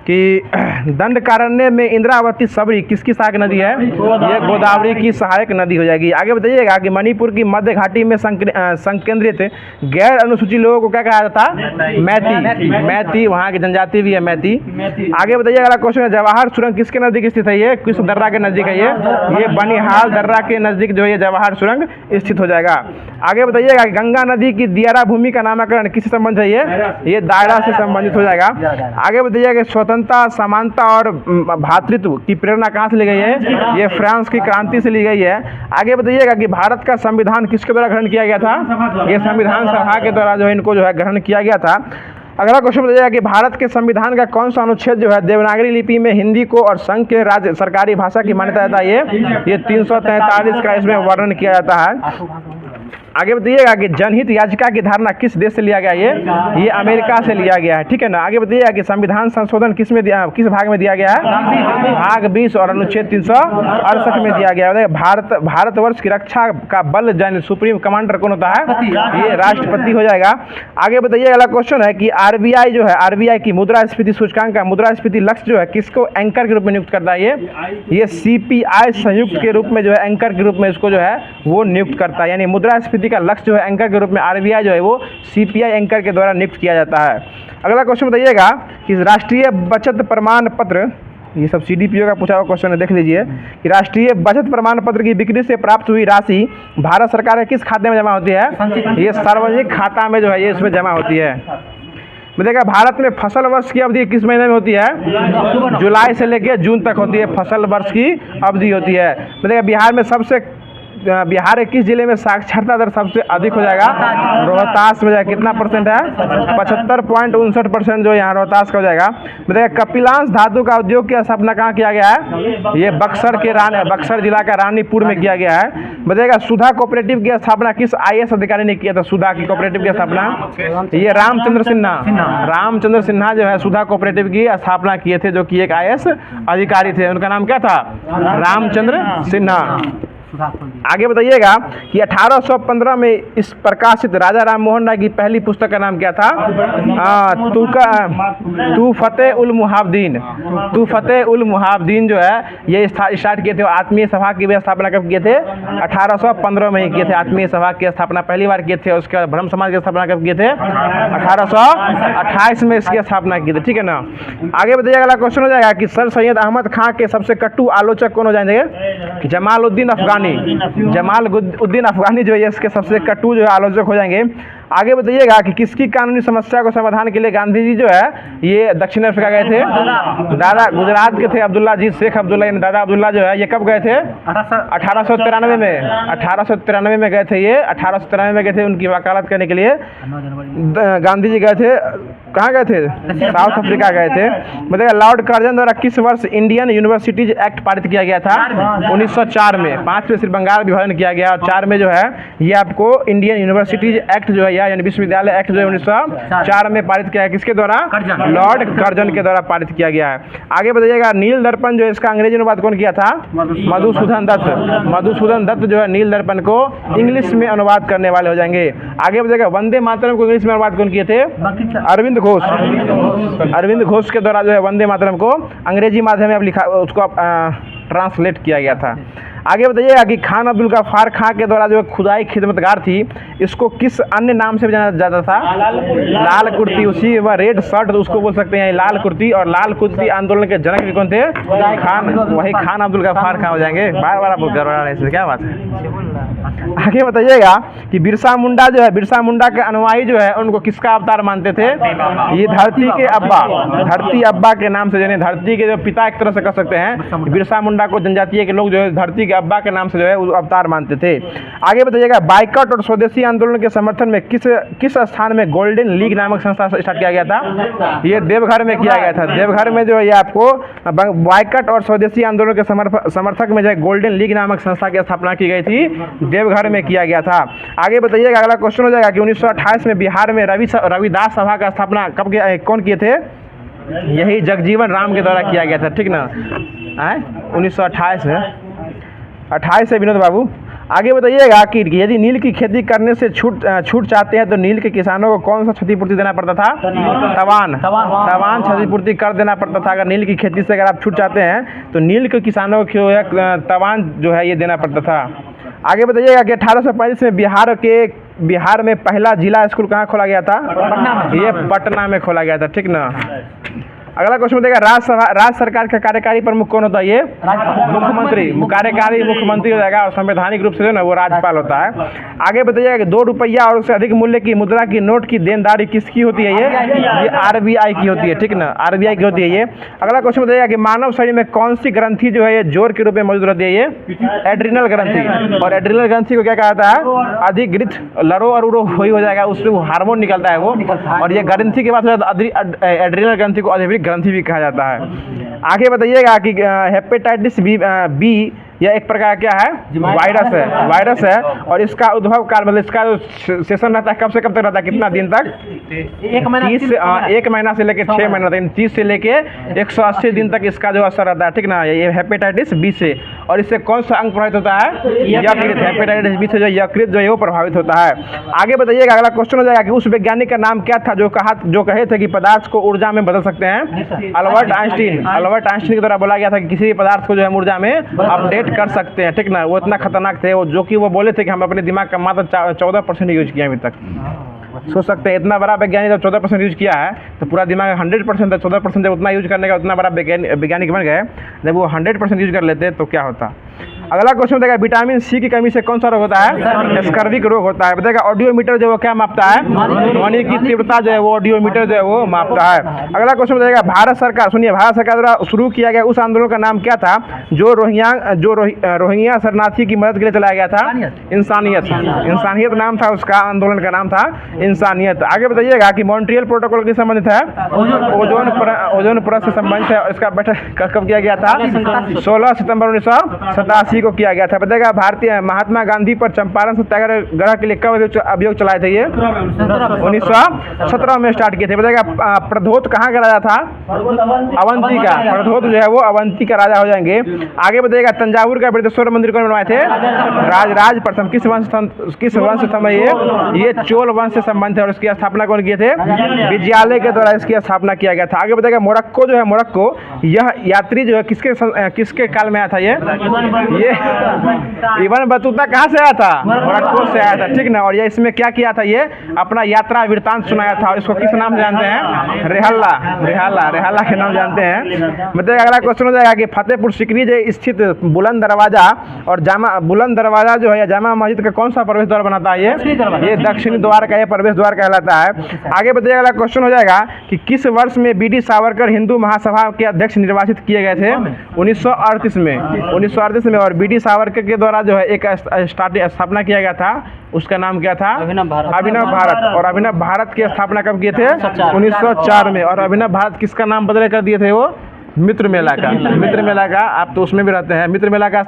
कि दंडकारण्य में इंद्रावती सबरी किसकी सहायक नदी है? ये गोदावरी की सहायक नदी हो जाएगी। आगे बताइएगा कि मणिपुर की मध्य घाटी में संकेंद्रित गैर अनुसूचित लोगों को क्या कहा जाता? मैती, वहाँ की जनजाति भी है मैती। आगे बताइएगा अगला क्वेश्चन है जवाहर सुरंग किसके नजदीक स्थित है? ये किस दर्रा के नजदीक है? ये बनिहाल दर्रा के नजदीक जो है जवाहर सुरंग स्थित हो जाएगा। आगे बताइएगा गंगा नदी की दियारा भूमि का नामकरण किससे संबंधित है? ये दायरा से संबंधित हो जाएगा। आगे बताइएगा स्वतंत्रता, समानता समानता और भ्रातृत्व की प्रेरणा कहाँ से ली गई है? ये फ्रांस की क्रांति से ली गई है। आगे बताइएगा कि भारत का संविधान किसके द्वारा ग्रहण किया गया था? ये संविधान सभा के द्वारा जो है इनको जो है ग्रहण किया गया था। अगला क्वेश्चन बताइएगा कि भारत के संविधान का कौन सा अनुच्छेद जो है देवनागरी लिपि में हिंदी को और संघ के राज्य सरकारी भाषा की मान्यता देता है? ये 343 का इसमें वर्णन किया जाता है। आगे बताइएगा कि जनहित याचिका की धारणा किस देश से लिया गया? ये अमेरिका से लिया गया है, ठीक है ना। आगे बताइएगा कि संविधान संशोधन किस भाग में दिया गया है? भाग 20 और अनुच्छेद 368 में दिया गया है। भारतवर्ष की रक्षा का बल यानी सुप्रीम कमांडर कौन होता है? ये राष्ट्रपति हो जाएगा। आगे बताइए अगला क्वेश्चन है कि आरबीआई जो है, आरबीआई की मुद्रास्फीति सूचकांक का मुद्रास्फीति लक्ष्य जो है किसको एंकर के रूप में नियुक्त करता है? ये सीपीआई संयुक्त के रूप में जो है एंकर के रूप में इसको जो है वो नियुक्त करता है। यानी मुद्रास्फीति का लक्ष्य जो है एंकर के रूप में आरबीआई जो है वो सीपीआई एंकर के द्वारा नियुक्त किया जाता है। अगला क्वेश्चन बताइएगा कि राष्ट्रीय बचत प्रमाण पत्र, ये सब सीडीपीओ का पूछा हुआ क्वेश्चन है, देख लीजिए कि राष्ट्रीय बचत प्रमाण पत्र की बिक्री से प्राप्त हुई राशि भारत सरकार के किस खाते में जमा होती है? ये सार्वजनिक खाता में जो है ये इसमें जमा होती है। देखिएगा भारत में फसल वर्ष की अवधि किस महीने में होती है? जुलाई से लेकर जून तक होती है, फसल वर्ष की अवधि होती है। देखिएगा बिहार के किस जिले में साक्षरता दर सबसे अधिक हो जाएगा? रोहतास में जाएगा। कितना परसेंट है? 75.59% जो यहाँ रोहतास का हो जाएगा। बताइए कपिलांश धातु का उद्योग की स्थापना कहाँ किया गया है? ये बक्सर जिला का रानीपुर में किया गया है। बताइएगा सुधा कोऑपरेटिव की स्थापना किस आईएएस अधिकारी ने किया था? सुधा की कोऑपरेटिव की स्थापना ये रामचंद्र सिन्हा जो है सुधा कोऑपरेटिव की स्थापना किए थे, जो कि एक आईएएस अधिकारी थे। उनका नाम क्या था? रामचंद्र सिन्हा। आगे बताइएगा कि 1815 में इस प्रकाशित राजा राम मोहन राय की पहली पुस्तक का नाम क्या था? तूफ़ते उल मुहावदीन जो है ये स्टार्ट किए थे। आत्मीय सभा की भी स्थापना कब किए थे? 1815 में ही किए थे। आत्मीय सभा की स्थापना पहली बार किए थे। उसके बाद ब्रह्म समाज की स्थापना कब किए थे? 1828 में इसकी स्थापना की थी, ठीक है ना। आगे बताइएगा अगला क्वेश्चन हो जाएगा कि सर सैयद अहमद खां के सबसे कटु आलोचक कौन हो जाएंगे? जमालुद्दीन अफगानी जो है इसके सबसे कटु जो है आलोचक हो जाएंगे। आगे बताइएगा कि किसकी कानूनी समस्या को समाधान के लिए गांधी जी जो है ये दक्षिण अफ्रीका गए थे? गुजरात के थे अब्दुल्ला जी, शेख अब्दुल्ला यानी दादा अब्दुल्ला जो है ये कब गए थे? 1893 में। 1893 में गए थे ये। 1893 में गए थे उनकी वकालत करने के लिए। गांधी जी गए थे, कहाँ गए थे? साउथ अफ्रीका गए थे। बताइए लॉर्ड कर्जन द्वारा किस वर्ष इंडियन यूनिवर्सिटीज एक्ट पारित किया गया था? 1904 में। 5 में सिर्फ बंगाल विभाजन किया गया और 4 में जो है ये आपको इंडियन यूनिवर्सिटीज एक्ट जो है यानी विश्वविद्यालय एक्ट जो है 1904 में पारित किया है। किसके द्वारा? लॉर्ड कर्जन के द्वारा पारित किया गया है। आगे बताइएगा नील दर्पण जो है इसका अंग्रेजी अनुवाद कौन किया था? मधुसूदन दत्त जो है नील दर्पण को इंग्लिश में अनुवाद करने वाले हो जाएंगे। आगे बताइएगा वंदे मातरम को इंग्लिश में अनुवाद कौन किए थे? अरविंद घोष के द्वारा जो है वंदे मातरम को अंग्रेजी माध्यम में अब लिखा उसको ट्रांसलेट किया गया था। आगे बताइएगा कि खान अब्दुल गफ्फार खां के द्वारा जो खुदाई खिदमतगार थी इसको किस अन्य नाम से जाना जाता था? लाल कुर्ती। उसी व रेड शर्ट उसको बोल सकते हैं लाल कुर्ती। और लाल कुर्ती आंदोलन के जनक भी कौन थे? खान अब्दुल गफ्फार खां हो जाएंगे। बार बार आपको गड़बड़ा इसमें क्या बात है? आगे बताइएगा कि बिरसा मुंडा जो है, बिरसा मुंडा के अनुयायी जो है उनको किसका अवतार मानते थे? ये धरती अब्बा के नाम से, यानी धरती के जो पिता एक तरह से कह सकते हैं। बिरसा मुंडा को जनजातीय के लोग जो है धरती के अब्बा के नाम से जो है अवतार मानते थे। आगे बताइएगा बाइकआउट और स्वदेशी आंदोलन के समर्थन में किस स्थान में गोल्डन लीग नामक संस्था स्टार्ट किया गया था? ये देवघर में किया गया था। देवघर में जो है आपको बाइकआउट और स्वदेशी आंदोलन के समर्थक में जो है गोल्डन लीग नामक संस्था की स्थापना की गई थी, देवघर में किया गया था। आगे बताइएगा अगला क्वेश्चन हो जाएगा कि 1928 में बिहार में रविदास सभा का स्थापना कब किया? कौन किए थे? यही जगजीवन राम के द्वारा किया गया था, ठीक ना। 1928 है, 28 है विनोद बाबू। आगे बताइएगा कि यदि नील की खेती करने से छूट चाहते हैं तो नील के किसानों को कौन सा क्षतिपूर्ति देना पड़ता था? तवान क्षतिपूर्ति कर देना पड़ता था। अगर नील की खेती से अगर आप छूट चाहते हैं तो नील के किसानों को तवान जो है ये देना पड़ता था। आगे बताइएगा कि 1835 में बिहार में पहला जिला स्कूल कहाँ खोला गया था? ये पटना में खोला गया था, ठीक ना। अगला क्वेश्चन बताइएगा राज्य सरकार का कार्यकारी प्रमुख कौन होता है? ये मुख्यमंत्री। कार्यकारी मुख्यमंत्री हो जाएगा और संवैधानिक रूप से जो है ना वो राज्यपाल होता है। आगे बताइएगा कि 2 रुपया और उससे अधिक मूल्य की मुद्रा की नोट की देनदारी किसकी होती है? ये आरबीआई की होती है, ठीक ना, आरबीआई की होती है ये। अगला क्वेश्चन बताइएगा कि मानव शरीर में कौन सी ग्रंथि जो है ये जोर के रूप में मौजूद रहती है? ये एड्रिनल ग्रंथि। और एड्रिनल ग्रंथि को क्या कहा जाता है? अधिग्रहित लरो और उरो हो जाएगा, उससे वो हार्मोन निकलता है वो, और ये ग्रंथि के बाद एड्रिनल ग्रंथि को अधिग्रहित ग्रंथि भी कहा जाता है। आगे बताइएगा कि हेपेटाइटिस बी यह एक प्रकार क्या है? वायरस है। और इसका उद्भव काल मतलब इसका जो सेशन रहता है कब से कब तक रहता है? कितना दिन तक? 1 महीना से लेकर 6 महीना तक, 30 से लेकर 180 दिन तक इसका जो असर रहता है, ठीक ना, ये हेपेटाइटिस बी से। और इससे कौन सा अंग प्रभावित होता है? यकृत। हेपेटाइटिस बी से जो यकृत जो है वो प्रभावित होता है। आगे बताइएगा, अगला क्वेश्चन हो जाएगा कि उस वैज्ञानिक का नाम क्या था जो कहे थे कि पदार्थ को ऊर्जा में बदल सकते हैं? अल्बर्ट आइंस्टीन के द्वारा बोला गया था कि किसी भी पदार्थ को जो है ऊर्जा में अपडेट कर सकते हैं, ठीक ना। वो इतना खतरनाक थे वो, जो कि वो बोले थे कि हम अपने दिमाग का मात्र 14% यूज किया अभी तक। सोच सकते हैं इतना बड़ा वैज्ञानिक जब 14% यूज किया है तो पूरा दिमाग 100% था। 14% जब उतना यूज करने का उतना बड़ा वैज्ञानिक बन गए, जब वो 100% यूज कर लेते तो क्या होता। अगला क्वेश्चन बताएगा विटामिन सी की कमी से कौन सा रोग होता है? स्कर्विक रोग होता है। बताएगा ऑडियोमीटर जो वो क्या मापता है? ध्वनि की तीव्रता जो है वो ऑडियोमीटर जो है वो मापता है। अगला क्वेश्चन बताएगा भारत सरकार, सुनिए, भारत सरकार द्वारा शुरू किया गया उस आंदोलन का नाम क्या था जो रोहिंग्या शरणार्थी की मदद के लिए चलाया गया था? इंसानियत नाम था उसका, आंदोलन का नाम था इंसानियत। आगे बताइएगा कि मॉन्ट्रियल प्रोटोकॉल किस संबंधित है? ओजोन परत से संबंधित है। इसका बैठक कब किया गया था? 16 सितंबर 1987 को किया गया था। बताएगा भारतीय महात्मा गांधी पर चंपारण सत्याग्रह के लिए कब अभियोग चलाए थे? ये 1917 में स्टार्ट किए थे। बताएगा प्रधोत कहाँ का राजा था? अवंती का। प्रधोत जो है वो अवंती का राजा हो जाएंगे। आगे बताइएगा तंजावुर का बृहदेश्वर मंदिर कौन बनवाए थे? राज प्रथम। किस वंश समय? ये चोल वंश से संबंधित है। और इसकी स्थापना कौन किए थे? विजयालय के द्वारा इसकी स्थापना किया गया था। आगे बताएगा मोरक्को जो है, मोरक्को, यह यात्री जो है किसके काल में आया था? ये इब्न बतूता कहाँ से आया था? मोरक्को से आया था, ठीक ना। और ये इसमें क्या किया था? ये अपना यात्रा वृत्तांत सुनाया था। और इसको किस नाम से जानते हैं? रेहला के नाम जानते हैं। मतलब अगला क्वेश्चन हो जाएगा कि फतेहपुर सीकरी स्थित बुलंद दरवाजा और बुलंद दरवाजा जो है जामा मस्जिद का कौन सा प्रवेश द्वार बनाता है? ये दक्षिणी द्वार का ये प्रवेश द्वार कहलाता है। आगे बताइएगा, अगला क्वेश्चन हो जाएगा कि किस वर्ष में बी डी सावरकर हिंदू महासभा के अध्यक्ष निर्वाचित किए गए थे? 1938 में। और बी डी सावरकर के द्वारा जो है एक स्थापना किया गया था, उसका नाम क्या था? अभिनव भारत। और अभिनव भारत की स्थापना कब किए थे? 1904 में। और अभिनव भारत किसका नाम बदल कर दिए थे? वो मित्र मेला का। आप तो उसमें भी रहते हैं। मित्र मेला का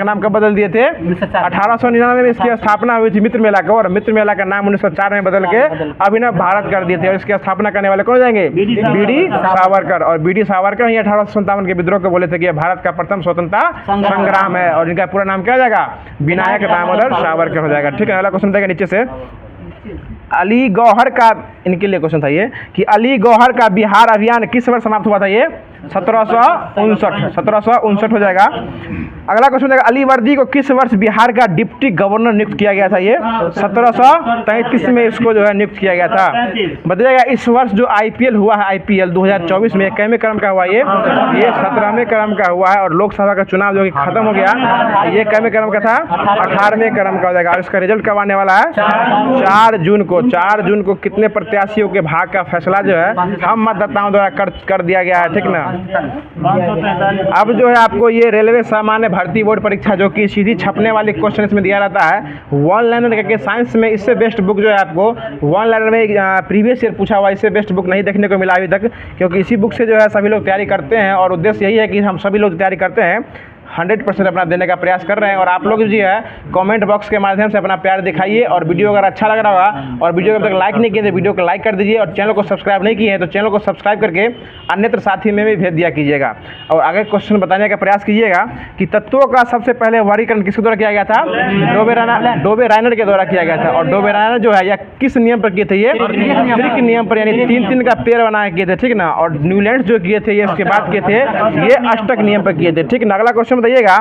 नाम कब बदल दिए थे? 1899 में इसकी स्थापना हुई थी मित्र मेला का। और मित्र मेला का नाम 1904 में बदल के अभिनव भारत कर दिए थे। और इसकी स्थापना करने वाले कौन हो जाएंगे? B D Savarkar. और बी डी सावरकर ही 1857 के विद्रोह को बोले थे कि यह भारत का प्रथम स्वतंत्रता संग्राम है। और इनका पूरा नाम क्या हो जाएगा? विनायक दामोदर सावरकर हो जाएगा, ठीक है। अगला क्वेश्चन देखिए नीचे से, अली गौहर का, इनके लिए क्वेश्चन था ये कि अली गौहर का बिहार अभियान किस वर्ष समाप्त हुआ था? ये 1759 हो जाएगा। अगला क्वेश्चन जाएगा अली वर्दी को किस वर्ष बिहार का डिप्टी गवर्नर नियुक्त किया गया था? ये 1733 में इसको जो है नियुक्त किया गया था। बताइएगा इस वर्ष जो आईपीएल हुआ है, आईपीएल 2024 में कितवें क्रम का हुआ? ये 17वें क्रम का हुआ है। और लोकसभा का चुनाव जो कि खत्म हो गया, ये कितवें क्रम का था? 18वें क्रम का हो जाएगा। और इसका रिजल्ट कब आने वाला है? 4 जून को। 4 जून को कितने प्रत्याशियों के भाग का फैसला जो है हम मतदाताओं द्वारा कर दिया गया है, ठीक ना। अब जो है आपको ये रेलवे सामान्य भर्ती बोर्ड परीक्षा जो कि सीधी छपने वाली क्वेश्चन इसमें दिया रहता है, वन लाइनर के साइंस में इससे बेस्ट बुक जो है आपको वन लाइनर में प्रीवियस ईयर पूछा हुआ, इससे बेस्ट बुक नहीं देखने को मिला अभी तक। क्योंकि इसी बुक से जो है सभी लोग तैयारी करते हैं और उद्देश्य यही है कि हम सभी लोग तैयारी करते हैं, 100% अपना देने का प्रयास कर रहे हैं। और आप लोग जी है कमेंट बॉक्स के माध्यम से अपना प्यार दिखाइए। और वीडियो अगर अच्छा लग रहा होगा और वीडियो को अब तक लाइक नहीं किए तो वीडियो को लाइक कर दीजिए। और चैनल को सब्सक्राइब नहीं किए हैं तो चैनल को सब्सक्राइब करके अन्यत्र साथी में भी भेज दिया कीजिएगा। और आगे क्वेश्चन बताने का प्रयास कीजिएगा कि तत्वों का सबसे पहले वर्गीकरण किसके द्वारा किया गया था? डोबे राइनर के द्वारा किया गया था। और डोबे राइनर जो है यह किस नियम पर किए थे? ये त्रिक नियम पर, यानी 3-3 का पेड़ बना के किए थे, ठीक ना। और न्यूलैंड्स जो किए थे ये इसके बाद किए थे, ये अष्टक नियम पर किए थे, ठीक ना। अगला क्वेश्चन बताइएगा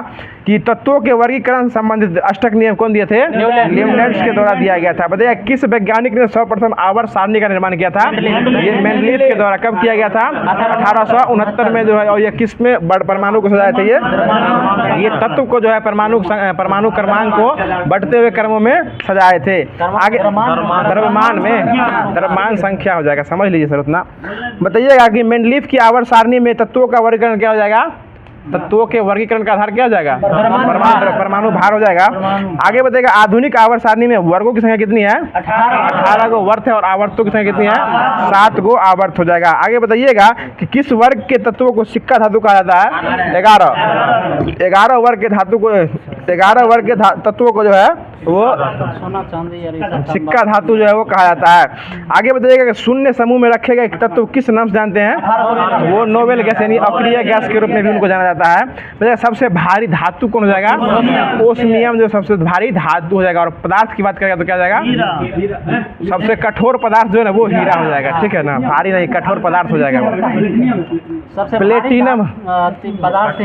कि तत्वों के वर्गीकरण से संबंधित अष्टक नियम कौन दिए थे? न्यूटन के द्वारा दिया गया था। बताइए किस वैज्ञानिक ने सर्वप्रथम आवर्त सारणी का निर्माण किया था? ये मेंडलीफ के द्वारा। कब किया गया था? 1869 में जो है। और ये किस में परमाणु को सजाए थे? ये तत्व को जो है परमाणु क्रमांक को बढ़ते हुए क्रमों में सजाए थे। आगे द्रव्यमान संख्या हो जाएगा, समझ लीजिए सर उतना। बताइएगा कि मेंडलीफ की आवर्त सारणी में तत्वों का वर्गीकरण क्या हो जाएगा? तत्वों के वर्गीकरण का आधार क्या हो जाएगा? परमाणु भार हो जाएगा। आगे बताइएगा आधुनिक आवर्त सारणी में वर्गों की संख्या कितनी है? 18 गो वर्ग है और आवर्तों की संख्या कितनी है? 7 गो आवर्त हो जाएगा। आगे बताइएगा कि किस वर्ग के तत्वों को सिक्का धातु कहा जाता है? 11 वर्ग के धातु को 11 वर्ग के तत्वों को जो है वो सोना चांदी सिक्का धातु जो है वो कहा जाता है। आगे बताइएगा कि शून्य समूह में रखे गए तत्व किस नाम से जानते हैं? वो नोबेल गैस यानी अक्रिय गैस के रूप में भी उनको जाना जाता है। बताइए सबसे भारी धातु कौन हो जाएगा? ओस्मियम जो सबसे भारी धातु हो जाएगा। और पदार्थ की बात करेगा तो क्या हो जाएगा? सबसे कठोर पदार्थ जो है ना वो हीरा हो जाएगा, ठीक है ना, भारी नहीं कठोर पदार्थ हो जाएगा। प्लेटिनम पदार्थ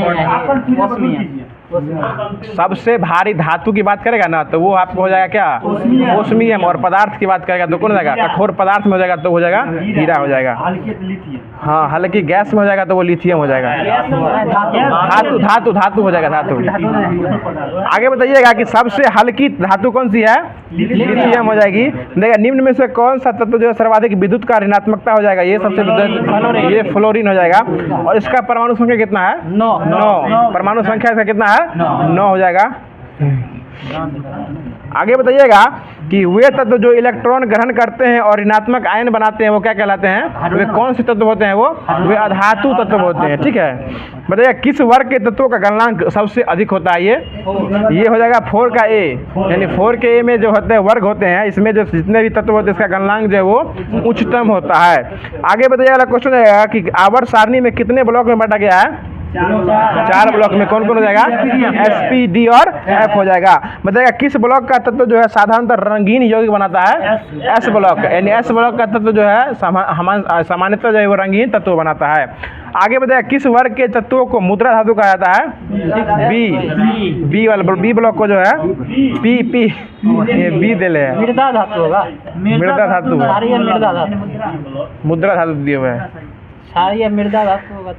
सबसे भारी धातु की बात करेगा ना तो वो आपको हो जाएगा क्या? ओस्मियम। और पदार्थ की बात करेगा तो कौन हो जाएगा? कठोर पदार्थ में हो जाएगा तो हो जाएगा हीरा हो जाएगा। हाँ, हालांकि गैस में हो जाएगा तो वो लिथियम हो जाएगा। धातु हो जाएगा, धातु। आगे बताइएगा कि सबसे हल्की धातु कौन सी है? लिथियम हो जाएगी। देखिए निम्न में से कौन सा तत्व जो है सर्वाधिक विद्युत का ऋणात्मकता हो जाएगा? ये सबसे ये फ्लोरीन हो जाएगा। और इसका परमाणु संख्या कितना है? 9। परमाणु संख्या इसका कितना है? 9 हो जाएगा। आगे बताइएगा कि वे तत्व जो इलेक्ट्रॉन ग्रहण करते हैं और ऋणात्मक आयन बनाते हैं वो क्या कहलाते हैं? वे कौन से तत्व होते हैं? वे अधातु तत्व होते हैं, ठीक है। बताइए किस वर्ग के तत्वों का गलनांक सबसे अधिक होता है? ये हो जाएगा 4 का ए, यानी 4 के ए में जो होते हैं वर्ग होते हैं, इसमें जो जितने भी तत्व होते हैं इसका गलनांक जो है वो उच्चतम होता है। आगे बताइएगा क्वेश्चन आएगा कि आवर्त सारणी में कितने ब्लॉक में बांटा गया है? 4 ब्लॉक में। कौन कौन हो जाएगा? एस, पी, डी और एफ हो जाएगा। बताइएगा किस ब्लॉक का तत्व जो है साधारणतः रंगीन यौगिक बनाता है? S block. यानी एस ब्लॉक का तत्व जो है सामान्यतः जो है वो रंगीन तत्व बनाता है। आगे बताइएगा किस वर्ग के तत्वों को मुद्रा धातु कहा जाता है? बी ब्लॉक को जो है पी ये बी दे ले मृदा धातु होगा। मृदा धातु मुद्रा धातु दिए हुए है।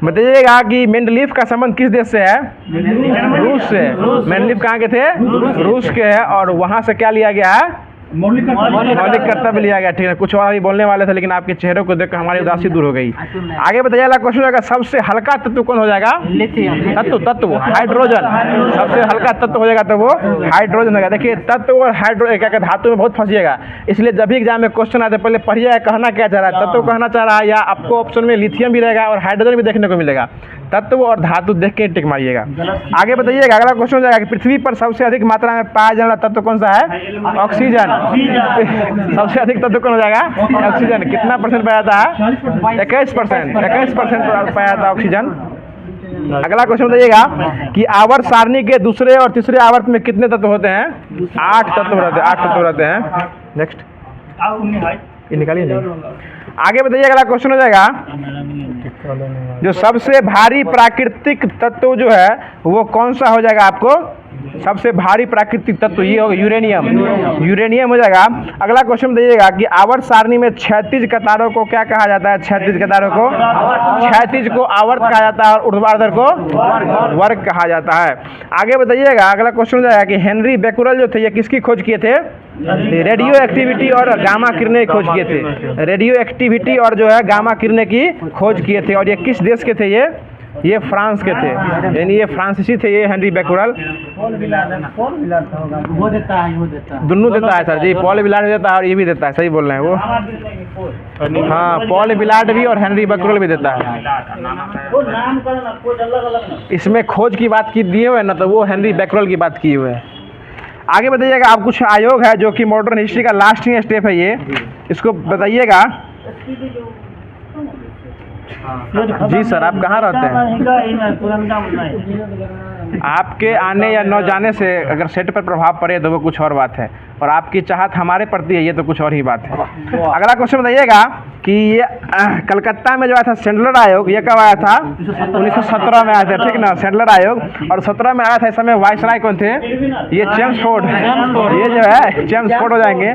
बताइएगा कि मेंडलीफ का संबंध किस देश से है? रूस से। मेंडलीफ कहाँ के थे? रूस के है। और वहाँ से क्या लिया गया है? मौलिक कर्तव्य लिया गया, ठीक है। कुछ और भी बोलने वाले थे लेकिन आपके चेहरों को देखकर हमारी उदासी दूर हो गई। आगे बताइएगा क्वेश्चन होगा सबसे हल्का तत्व कौन हो जाएगा? तत्व हाइड्रोजन। सबसे हल्का तत्व हो जाएगा तो वो हाइड्रोजन होगा। देखिए तत्व और हाइड्रोजन क्या धातु में बहुत फंसिएगा, इसलिए जब भी एग्जाम में क्वेश्चन आते पहले पढ़िएगा कहना क्या चाह रहा है। तत्व कहना चाह रहा है या आपको ऑप्शन में लिथियम भी रहेगा और हाइड्रोजन भी देखने को मिलेगा। तत्व और धातु देख के टिक मारिएगा। आगे बताइएगा अगला क्वेश्चन हो जाएगा कि पृथ्वी पर सबसे अधिक मात्रा में पाया जाने वाला तत्व कौन सा है? ऑक्सीजन। सबसे अधिक तत्व कौन हो जाएगा? ऑक्सीजन। कितना परसेंट पाया जाता है? 21% पाया जाता है ऑक्सीजन। अगला क्वेश्चन बताइएगा कि आवर्त सारणी के दूसरे और तीसरे आवर्त में कितने तत्व होते हैं? 8 तत्व रहते हैं। नेक्स्ट ये निकालिए। आगे बताइए अगला क्वेश्चन हो जाएगा जो सबसे भारी प्राकृतिक तत्व जो है वो कौन सा हो जाएगा? आपको सबसे भारी प्राकृतिक तत्व ये होगा यूरेनियम हो जाएगा। अगला क्वेश्चन बताइएगा कि आवर्त सारणी में क्षैतिज कतारों को क्या कहा जाता है? क्षैतिज कतारों को क्षैतिज को आवर्त कहा जाता है और ऊर्ध्वाधर को वर्ग कहा जाता है। आगे बताइएगा अगला क्वेश्चन हो जाएगा कि हेनरी बेकुरल जो थे ये किसकी खोज किए थे? रेडियो एक्टिविटी और गामा किरणें की खोज किए थे। रेडियो एक्टिविटी और जो है गामा किरणें की खोज किए थे। और ये किस देश के थे? ये फ्रांस के थे, यानी ये फ्रांसीसी थे। ये हेनरी बेकुरल दोनों देता है सर जी। पॉल विलार्ड भी देता है और ये भी देता है, सही बोल रहे हैं वो। हाँ, पॉल विलार्ड भी और हेनरी बेकुरल भी देता है। इसमें खोज की बात की दिए हुए ना तो वो हेनरी बेकुरल की बात किए हुए है। आगे बताइएगा आप कुछ आयोग है जो कि मॉडर्न हिस्ट्री का लास्टिंग स्टेप है, ये इसको बताइएगा। जी सर, आप कहाँ रहते हैं? आपके आने या न जाने से अगर सेट पर प्रभाव पड़े तो वो कुछ और बात है, और आपकी चाहत हमारे प्रति है ये तो कुछ और ही बात है। अगला क्वेश्चन बताइएगा कि ये कलकत्ता में जो आया था सेंट्रल आयोग, ये कब आया था? 1917 में आया था, ठीक ना, सेंट्रल आयोग। और 17 में आया था। इस समय वाइसराय कौन थे? ये चेम्सफोर्ड, ये जो है चेम्सफोर्ड हो जाएंगे।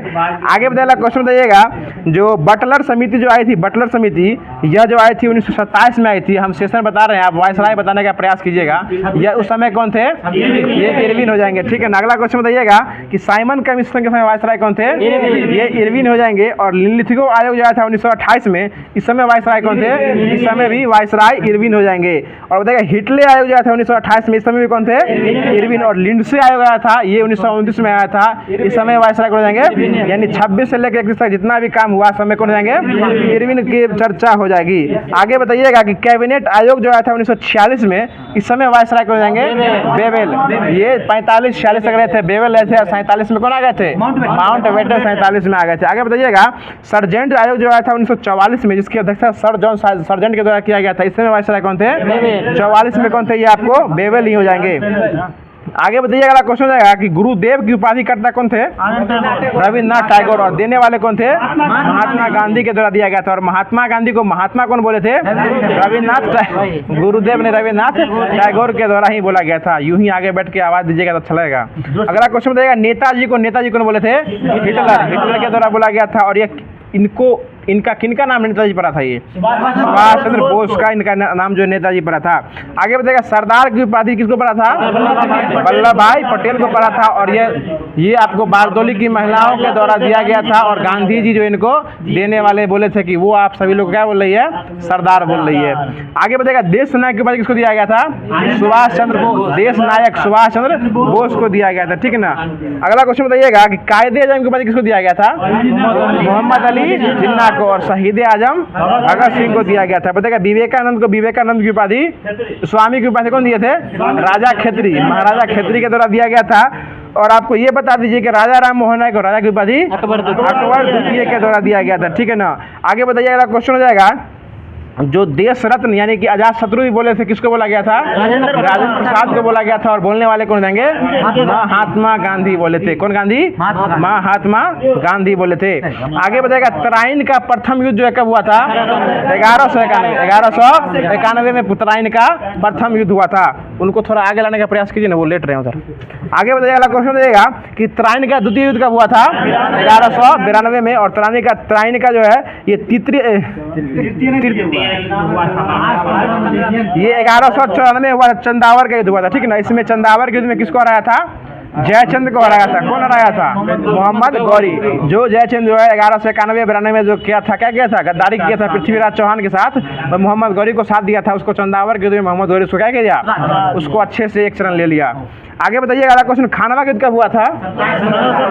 आगे बताइएगा, क्वेश्चन बताइएगा, जो बटलर समिति जो आई थी, बटलर समिति यह जो आई थी 1927 में आई थी। हम सेशन बता रहे हैं, आप वाइसराय बताने का प्रयास कीजिएगा। यह उस समय कौन थे? ये इरविन हो जाएंगे, ठीक है ना। अगला क्वेश्चन बताइएगा कि साइमन कमीशन के समय वाइसराय कौन थे? ये इरविन हो जाएंगे। और लिथिगो आयोग जो आया था 1928 में, इस समय वाइसराय कौन थे? इस समय भी वाइसराय इरविन हो जाएंगे। और बताइएगा हिटले आयोग जो आया था 1928 में, इस समय भी कौन थे? इरविन। और लिंडसे आयोग आया था, ये 1929 में आया था, इस समय वाइसराय कौन हो जाएंगे? यानी 26 से लेकर 31 तक जितना भी काम हुआ समय कौन हो जाएंगे? इरविन की चर्चा हो जाएगी। आगे बताइएगा कि कैबिनेट आयोग जो आया था 1946 में, इस समय वाइसराय कौन हो जाएंगे? बेवेल। ये 45-46 तक रहे थे, बेवेल रहे थे। और 47 में कौन आ गए थे? माउंटबेटन 47 में आ गए थे। आगे बताइएगा सर्जेंट आयोग जो आया था 1944 में, जिसकी अध्यक्षता सर जॉन सर्जेंट के द्वारा किया गया था, इस समय वाइसराय कौन थे? 44 में कौन थे? ये आपको बेवेल ही हो जाएंगे। आगे बताइएगा, अगला क्वेश्चन जाएगा कि गुरुदेव की उपाधि करता कौन थे? रविन्द्रनाथ टैगोर। और देने वाले कौन थे? महात्मा गांधी के द्वारा दिया गया था। और महात्मा गांधी को महात्मा कौन बोले थे? रविन्द्रनाथ। गुरुदेव ने रविन्द्रनाथ टैगोर के द्वारा ही बोला गया था। यूं ही आगे बैठ के आवाज दीजिएगा तो अच्छा लगेगा। अगला क्वेश्चन बताइएगा, नेताजी कौन बोले थे? हिटलर के द्वारा बोला गया था। और ये इनका किनका नाम नेताजी पड़ा था? ये सुभाष चंद्र बोस का इनका नाम जो नेताजी पड़ा था। आगे बताइएगा, सरदार की उपाधि किसको पड़ा था? वल्लभ भाई पटेल को पड़ा था। और ये आपको बारदोली की महिलाओं के द्वारा दिया गया था। और गांधी जी जो इनको देने वाले बोले थे कि वो आप सभी लोग क्या बोल रही है? सरदार बोल रही है। आगे बताइएगा, देश नायक की उपाधि किसको दिया गया था? सुभाष चंद्र बोस। देश नायक सुभाष चंद्र बोस को दिया गया था, ठीक है ना। अगला क्वेश्चन बताइएगा कि कायदे आजम की उपाधि किसको दिया गया था? मोहम्मद अली जिन्ना को। और शहीद आजम भगत सिंह को दिया गया था। बताइएगा, विवेकानंद को विवेकानंद की उपाधि, स्वामी की उपाधि कौन दिए थे? राजा खेत्री, महाराजा खेत्री के द्वारा दिया गया था। और आपको ये बता दीजिए कि राजा राम मोहन राय को राजा की उपाधि अकबर द्वितीय के द्वारा दिया गया था, ठीक है ना। आगे बताइए, अगला क्वेश्चन हो जाएगा, जो देश रत्न यानी कि अजात शत्रु भी बोले थे, किसको बोला गया था? राजेंद्र प्रसाद को बोला गया था। और बोलने वाले कौन देंगे? महात्मा गांधी बोले थे। कौन गांधी? महात्मा गांधी बोले थे। आगे बताएगा, तराइन का प्रथम युद्ध जो है कब हुआ था? 1191 में तराइन का प्रथम युद्ध हुआ था। उनको थोड़ा आगे लाने का प्रयास कीजिए ना, वो लेट रहे हैं उधर। आगे बताइएगा, अगला क्वेश्चन देगा कि तराइन का द्वितीय युद्ध कब हुआ था? 1192 में। और तराइन का जो है ये ये 1194 में हुआ था, चंदावर का युद्ध हुआ था, ठीक है ना। इसमें चंदावर के युद्ध में किसको हराया था? जयचंद को हराया था। कौन हराया था? मोहम्मद गौरी। जो जयचंद जो है 1191-92 में जो क्या किया था? गद्दारी किया था पृथ्वीराज चौहान के साथ। तो मोहम्मद गौरी को साथ दिया था। उसको चंदावर के युद्ध में मोहम्मद गौरी उसको क्या किया? उसको अच्छे से एक चरण ले लिया। आगे बताइए, अगला क्वेश्चन, खानवा युद्ध कब हुआ था?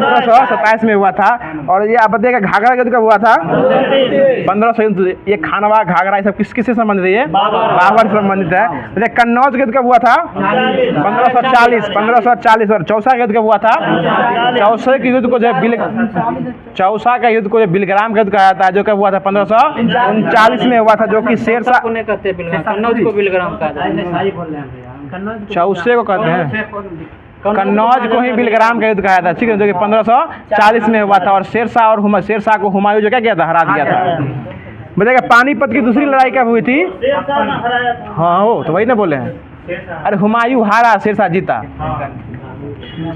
1527 में हुआ था। और ये आप बताइएगा, घाघरा युद्ध कब हुआ था? 1500। ये खानवा घाघरा ये सब किससे संबंधित है? ये बाबर से संबंधित है। कन्नौज युद्ध कब हुआ था? 1540। और चौसा युद्ध कब हुआ था? चौसा के युद्ध को जो चौसा का युद्ध को बिलग्राम का युद्ध कहा जाता है, जो कब हुआ था? 1539 में हुआ था, जो कि शेरशाह चौसे को कहते हैं। कन्नौज को ही बिलग्राम का युद्ध कहा था, ठीक है, जो कि 1540 में हुआ था। और शेरशाह को हुमायूं जो क्या किया था? हरा दिया था। बताइएगा, पानीपत की दूसरी लड़ाई कब हुई थी? हाँ हो तो वही ना बोले हैं। अरे हुमायूं हारा, शेरशाह जीता।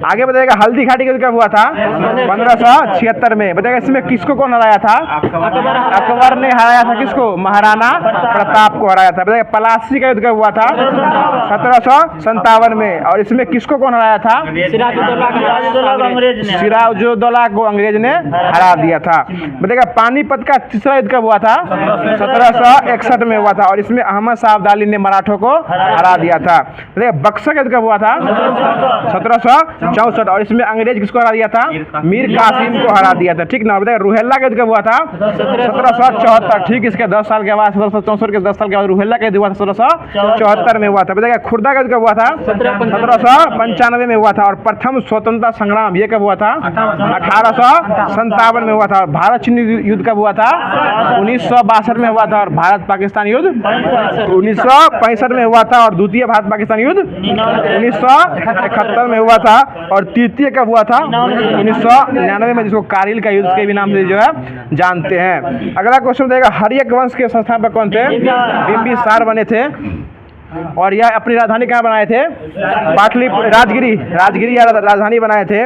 आगे बताइएगा, हल्दी घाटी का युद्ध कब हुआ था? 1576 में। बताइएगा, इसमें किसको कौन हराया था? अकबर ने हराया था। किसको? महाराणा प्रताप को हराया था। बताइएगा, पलासी का युद्ध कब हुआ था? 1757 में। और इसमें किसको कौन हराया था? सिराजुद्दौला को अंग्रेज ने हरा दिया था। बताइएगा, पानीपत का तीसरा युद्ध कब हुआ था? 1761 में हुआ था। और इसमें अहमद शाह अब्दाली ने मराठों को हरा दिया था। बताइएगा, बक्सर का युद्ध कब हुआ था? 1764। और इसमें अंग्रेज किसको हरा दिया था? मीर कासिम को हरा दिया था, ठीक ना। बताइए, रुहेला का युद्ध कब हुआ था? 1774। ठीक, इसके 10 साल के बाद 1764 के 10 साल के बाद रुहेला का युद्ध हुआ था, 1774 में हुआ था। बताइए, खुर्दा का युद्ध कब हुआ था? 1795 में हुआ था। और प्रथम स्वतंत्रता संग्राम ये कब हुआ था? 1857 में हुआ था। और भारत चीन युद्ध कब हुआ था? 1962 में हुआ था। और भारत पाकिस्तान युद्ध 1965 में हुआ था। और द्वितीय भारत पाकिस्तान युद्ध 1971 में हुआ था और तृतीय कब हुआ था? 1999 में, जिसको कारगिल का युद्ध के भी नाम से जो है जानते हैं। अगला क्वेश्चन देगा, हर्यक वंश के संस्थापक कौन थे? बिंबिसार बने थे और यह अपनी राजधानी कहाँ बनाए थे? पाटलिपुत्र, राजगिरी राजधानी बनाए थे।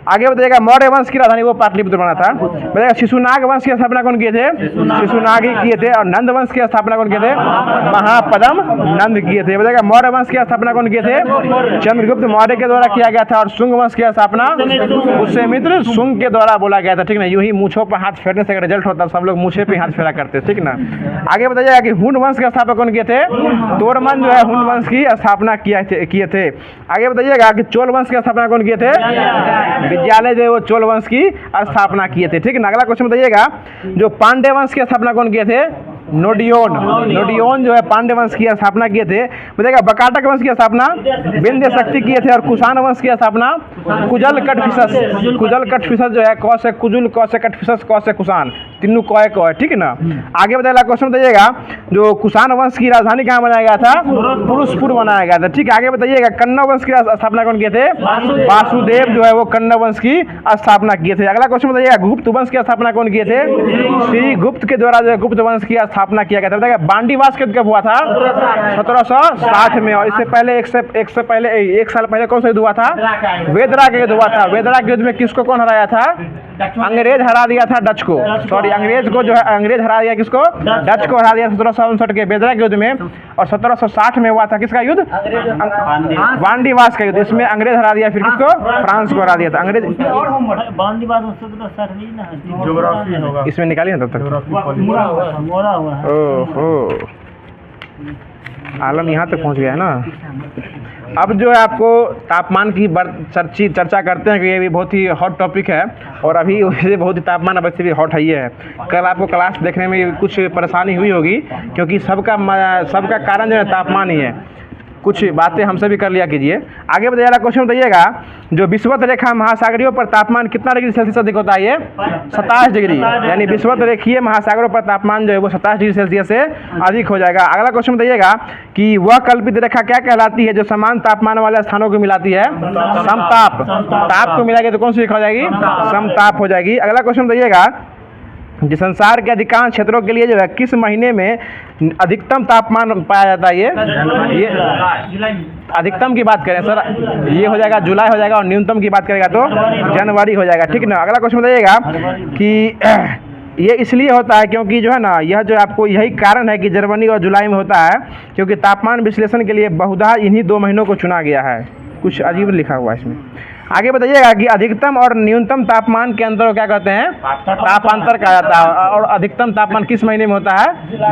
आगे बताइएगा, मौर्य वंश की राजधानी वो पाटलिपुत्र बना था। बताइएगा, शिशुनाग वंश की स्थापना कौन किए थे? शिशुनाग ही किए थे। और नंद वंश की स्थापना कौन किए थे? महापद्म नंद किए थे। बताइएगा, मौर्य वंश की स्थापना कौन किए थे? चंद्रगुप्त मौर्य के द्वारा किया गया था। और शुंग वंश की स्थापना पुष्यमित्र शुंग के द्वारा बोला गया था। ठीक ना, यूं ही मूछों पर हाथ फेरने से रिजल्ट होता, सब लोग मूछे पे हाथ फेरा करते। ठीक ना। आगे बताइएगा कि हुन वंश के स्थापक कौन किए थे? तोरमन जो है हुन वंश की स्थापना किए थे। आगे बताइएगा कि चोल वंश की स्थापना कौन किए थे? विद्यालय जो है वो चोल वंश की स्थापना किए थे। ठीक है। अगला क्वेश्चन बताइएगा, जो पांड्य वंश की स्थापना कौन किए थे? नोडियोन जो है पांड्य वंश की स्थापना किए थे। बताइएगा, बकाटक वंश की स्थापना विंध्य शक्ति किए थे। और कुषाण वंश की स्थापना कुजल कटफिसस जो है, क से कुजुल, क से कटफिसस, क से कुषाण, तीनों क है। ठीक है ना। आगे बताइएगा, क्वेश्चन बताइएगा, जो कुषाण वंश की राजधानी कहाँ बनाया गया था? पुरुषपुर बनाया गया था। ठीक है। आगे बताइएगा, कन्नौज वंश की स्थापना कौन किए थे? वासुदेव जो है वो कन्नौज वंश की स्थापना किए थे। अगला क्वेश्चन बताइएगा, गुप्त वंश की स्थापना कौन किए थे? श्री गुप्त के द्वारा जो है गुप्त वंश की स्थापना किया गया था। बताइएगा, बांडीवास कब हुआ था? 1760 में। और इससे पहले एक साल पहले कौन सा युद्ध हुआ था? वेदरा का युद्ध हुआ था। वेदरा के युद्ध में किसको कौन हराया था? अंग्रेज हरा दिया था डच को। सॉरी, अंग्रेज को जो है अंग्रेज हरा दिया, किसको? डच को हरा दिया 1759 के वेदरा के युद्ध में। और 1760 में हुआ था किसका युद्ध? बांडीवास का युद्ध। इसमें अंग्रेज हरा दिया, फिर किसको? फ्रांस को हरा दिया था अंग्रेज। इसमें निकालिए तब तक। ओहो, आलम यहाँ तक पहुँच गया है ना। अब जो है आपको तापमान की चर्चा करते हैं कि ये भी बहुत ही हॉट टॉपिक है। और अभी वैसे बहुत ही तापमान अवश्य भी हॉट है ही है। कल आपको क्लास देखने में कुछ परेशानी हुई होगी, क्योंकि सबका कारण जो है तापमान ही है। कुछ बातें हमसे भी कर लिया कीजिए। आगे बताइएगा, क्वेश्चन बताइएगा, जो विषुवत रेखा महासागरीय पर तापमान कितना डिग्री सेल्सियस अधिक होता है? ये 27 डिग्री। यानी विषुवत रेखीय महासागरों पर तापमान जो है वो 27 डिग्री सेल्सियस से अधिक हो जाएगा। अगला क्वेश्चन बताइएगा कि वह कल्पित रेखा क्या कहलाती है जो समान तापमान वाले स्थानों को मिलाती है? समताप। ताप को मिलाएगी तो कौन सी रेखा हो जाएगी? समताप हो जाएगी। अगला क्वेश्चन बताइएगा, जो संसार के अधिकांश क्षेत्रों के लिए जो है किस महीने में अधिकतम तापमान पाया जाता है? ये अधिकतम की बात करें सर, ये हो जाएगा जुलाई हो जाएगा। और न्यूनतम की बात करेगा तो जनवरी हो जाएगा। ठीक है ना। अगला क्वेश्चन बताइएगा कि ये इसलिए होता है क्योंकि जो है ना, यह जो आपको यही कारण है कि जनवरी और जुलाई में होता है, क्योंकि तापमान विश्लेषण के लिए बहुधा इन्हीं 2 महीनों को चुना गया है। कुछ अजीब लिखा हुआ है इसमें। आगे बताइएगा कि अधिकतम और न्यूनतम तापमान के अंतर को क्या कहते हैं? तापांतर कहा जाता है। और अधिकतम तापमान किस महीने में होता है?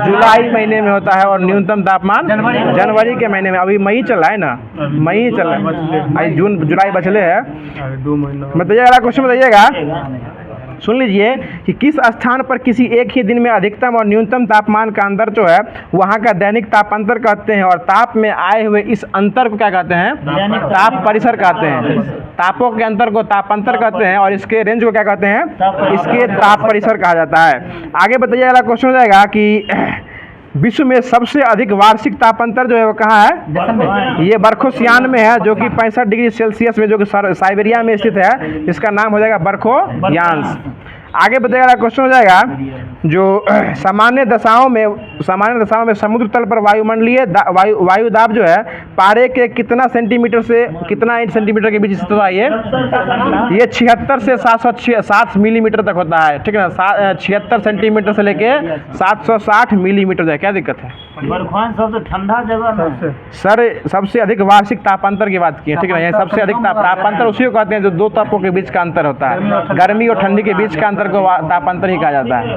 जुलाई महीने में होता है। और न्यूनतम तापमान जनवरी के महीने में। अभी मई चल रहा है ना, मई चल रहा है, जून जुलाई बचले है 2 महीना। बताइएगा, क्वेश्चन बताइएगा, सुन लीजिए कि किस स्थान पर किसी एक ही दिन में अधिकतम और न्यूनतम तापमान का अंतर जो है वहाँ का दैनिक तापांतर कहते हैं। और ताप में आए हुए इस अंतर को क्या कहते हैं? ताप परिसर कहते हैं। तापों के अंतर को तापांतर कहते हैं और इसके रेंज को क्या कहते हैं? इसके ताप परिसर कहा जाता है। आगे बताइए, अगला क्वेश्चन हो जाएगा कि विश्व में सबसे अधिक वार्षिक तापांतर जो है वो कहाँ है? ये बर्खोसियान में है, जो कि 65 डिग्री सेल्सियस में, जो कि साइबेरिया में स्थित है। इसका नाम हो जाएगा बर्खोयांश। आगे बताइएगा, क्वेश्चन हो जाएगा, जो सामान्य दशाओं में समुद्र तल पर वायुमंडलीय वायु दाब जो है पारे के कितना सेंटीमीटर से कितना इंच सेंटीमीटर के बीच स्थित होता है? ये 76 से 760 मिलीमीटर तक होता है। ठीक है ना। 76 सेंटीमीटर से लेके 760 मिलीमीटर है। क्या दिक्कत है? सबसे ठंडा जगह सर, सबसे अधिक वार्षिक तापांतर की बात की है। ठीक है ना। ये सबसे अधिक तापांतर उसी को कहते हैं जो 2 तापों के बीच का अंतर होता है। गर्मी और ठंडी के बीच का अंतर को तापांतर ही कहा जाता है।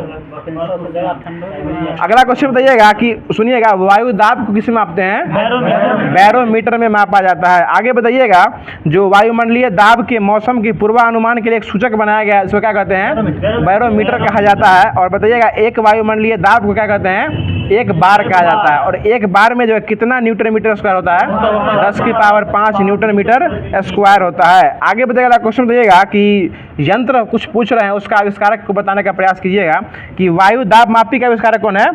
अगला क्वेश्चन बताइएगा कि सुनिएगा, वायु दाब को किसमें मापते हैं? बैरोमीटर में मापा जाता है। आगे बताइएगा, जो वायुमंडलीय दाब के मौसम की पूर्वानुमान के लिए एक सूचक बनाया गया है, इसको क्या कहते हैं? बैरोमीटर कहा जाता है। और बताइएगा, एक वायुमंडलीय दाब को क्या कहते हैं? एक बार कहा जाता है। और एक बार में जो है कितना न्यूटन मीटर स्क्वायर होता है? 10 की पावर 5 न्यूटन मीटर स्क्वायर होता है। आगे बताइएगा, क्वेश्चन बताइएगा कि यंत्र कुछ पूछ रहे हैं, उसका आविष्कारक को बताने का प्रयास कीजिएगा कि वायु दाब मापी का आविष्कारक कौन है?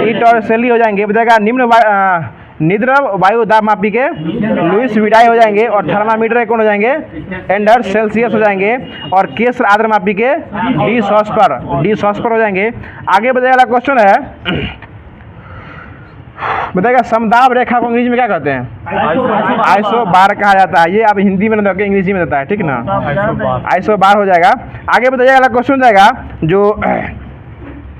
ईट और शेली हो जाएंगे। बताइएगा, निद्रव वायु दाब मापी के लुईस विडाई हो जाएंगे, और थर्मामीटर के कौन हो जाएंगे, एंडर सेल्सियस हो जाएंगे, और केसर आर्द्र मापी के डी सॉस्पर हो जाएंगे। आगे बताइए, अगला क्वेश्चन है, बताइएगा समदाब रेखा को अंग्रेजी में क्या कहते हैं, आइसोबार कहा जाता है। ये आप हिंदी में नहीं दोगे, अंग्रेजी में देता है, ठीक ना, आइसोबार हो जाएगा। आगे बताइएगा, अगला क्वेश्चन जाएगा जो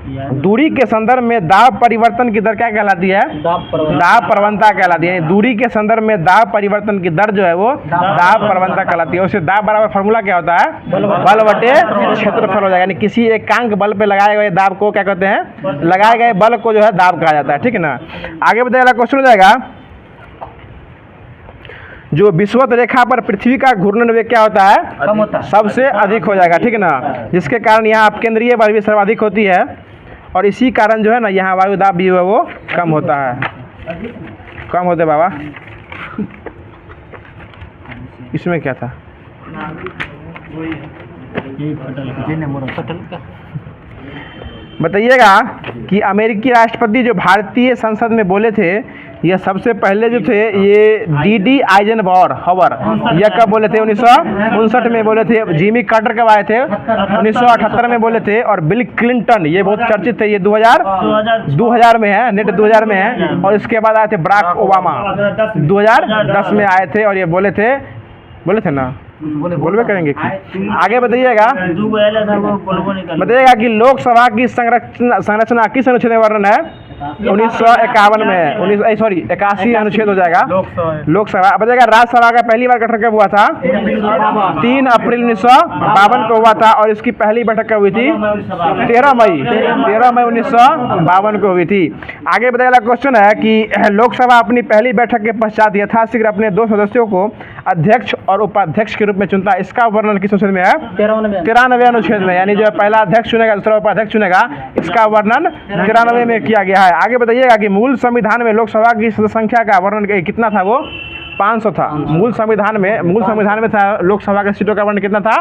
दूरी के संदर्भ में दाब परिवर्तन की दर क्या कहलाती है, दाब प्रवणता कहलाती है। दूरी के संदर्भ में दाब परिवर्तन की दर जो है वो दाब प्रवणता कहलाती है। उससे दाब बराबर फार्मूला क्या होता है, बल बटे क्षेत्रफल हो जाएगा। यानी किसी एकांक बल पे लगाए गए दाब को क्या कहते हैं, लगाए गए बल को जो है दाब कहा जाता है, ठीक है ना। आगे बताइए, क्वेश्चन हो जाएगा जो विषुवत रेखा पर पृथ्वी का घूर्णन वेग क्या होता है, कम होता है, सबसे अधिक हो जाएगा, ठीक है ना। जिसके कारण यहाँ केंद्रीय बल भी सर्वाधिक होती है, और इसी कारण जो है ना यहाँ वायु दाब भी है वो कम होता है। कम होते बाबा, इसमें क्या था, बताइएगा कि अमेरिकी राष्ट्रपति जो भारतीय संसद में बोले थे, ये सबसे पहले जो थे ये डी आइजनहॉवर यह कब बोले थे, 1959 में बोले थे। जिमी कार्टर कब आए थे, 1978 में बोले थे। और बिल क्लिंटन, ये बहुत चर्चित थे, ये 2000 में है, नेट 2000 में है। और इसके बाद आए थे बराक ओबामा, 2010 में आए थे, और ये बोले थे ना, बोलबे करेंगे कि आगे बताइएगा, कि लोकसभा की संरचना किस अनुच्छेद में वर्णन है, 1951 में, 81 अनुच्छेद हो जाएगा लोकसभा। बताइएगा राज्यसभा का पहली बार गठन कब हुआ था, 3 अप्रैल 1952 को हुआ था, और इसकी पहली बैठक कब हुई थी, 13 मई 1952 को हुई थी। आगे बताइएगा, क्वेश्चन है कि लोकसभा अपनी पहली बैठक के पश्चात यथाशीघ्र अपने 2 सदस्यों को अध्यक्ष और उपाध्यक्ष के रूप में चुनता है। इसका वर्णन किस अनुच्छेद में है, 93 अनुच्छेद में। यानी जो पहला अध्यक्ष चुनेगा, दूसरा उपाध्यक्ष चुनेगा, इसका वर्णन 93 में किया गया है। आगे बताइएगा कि मूल संविधान में लोकसभा की सदस्य संख्या का वर्णन कितना था, वो 500 था। मूल संविधान में था लोकसभा के सीटों का वर्णन कितना था,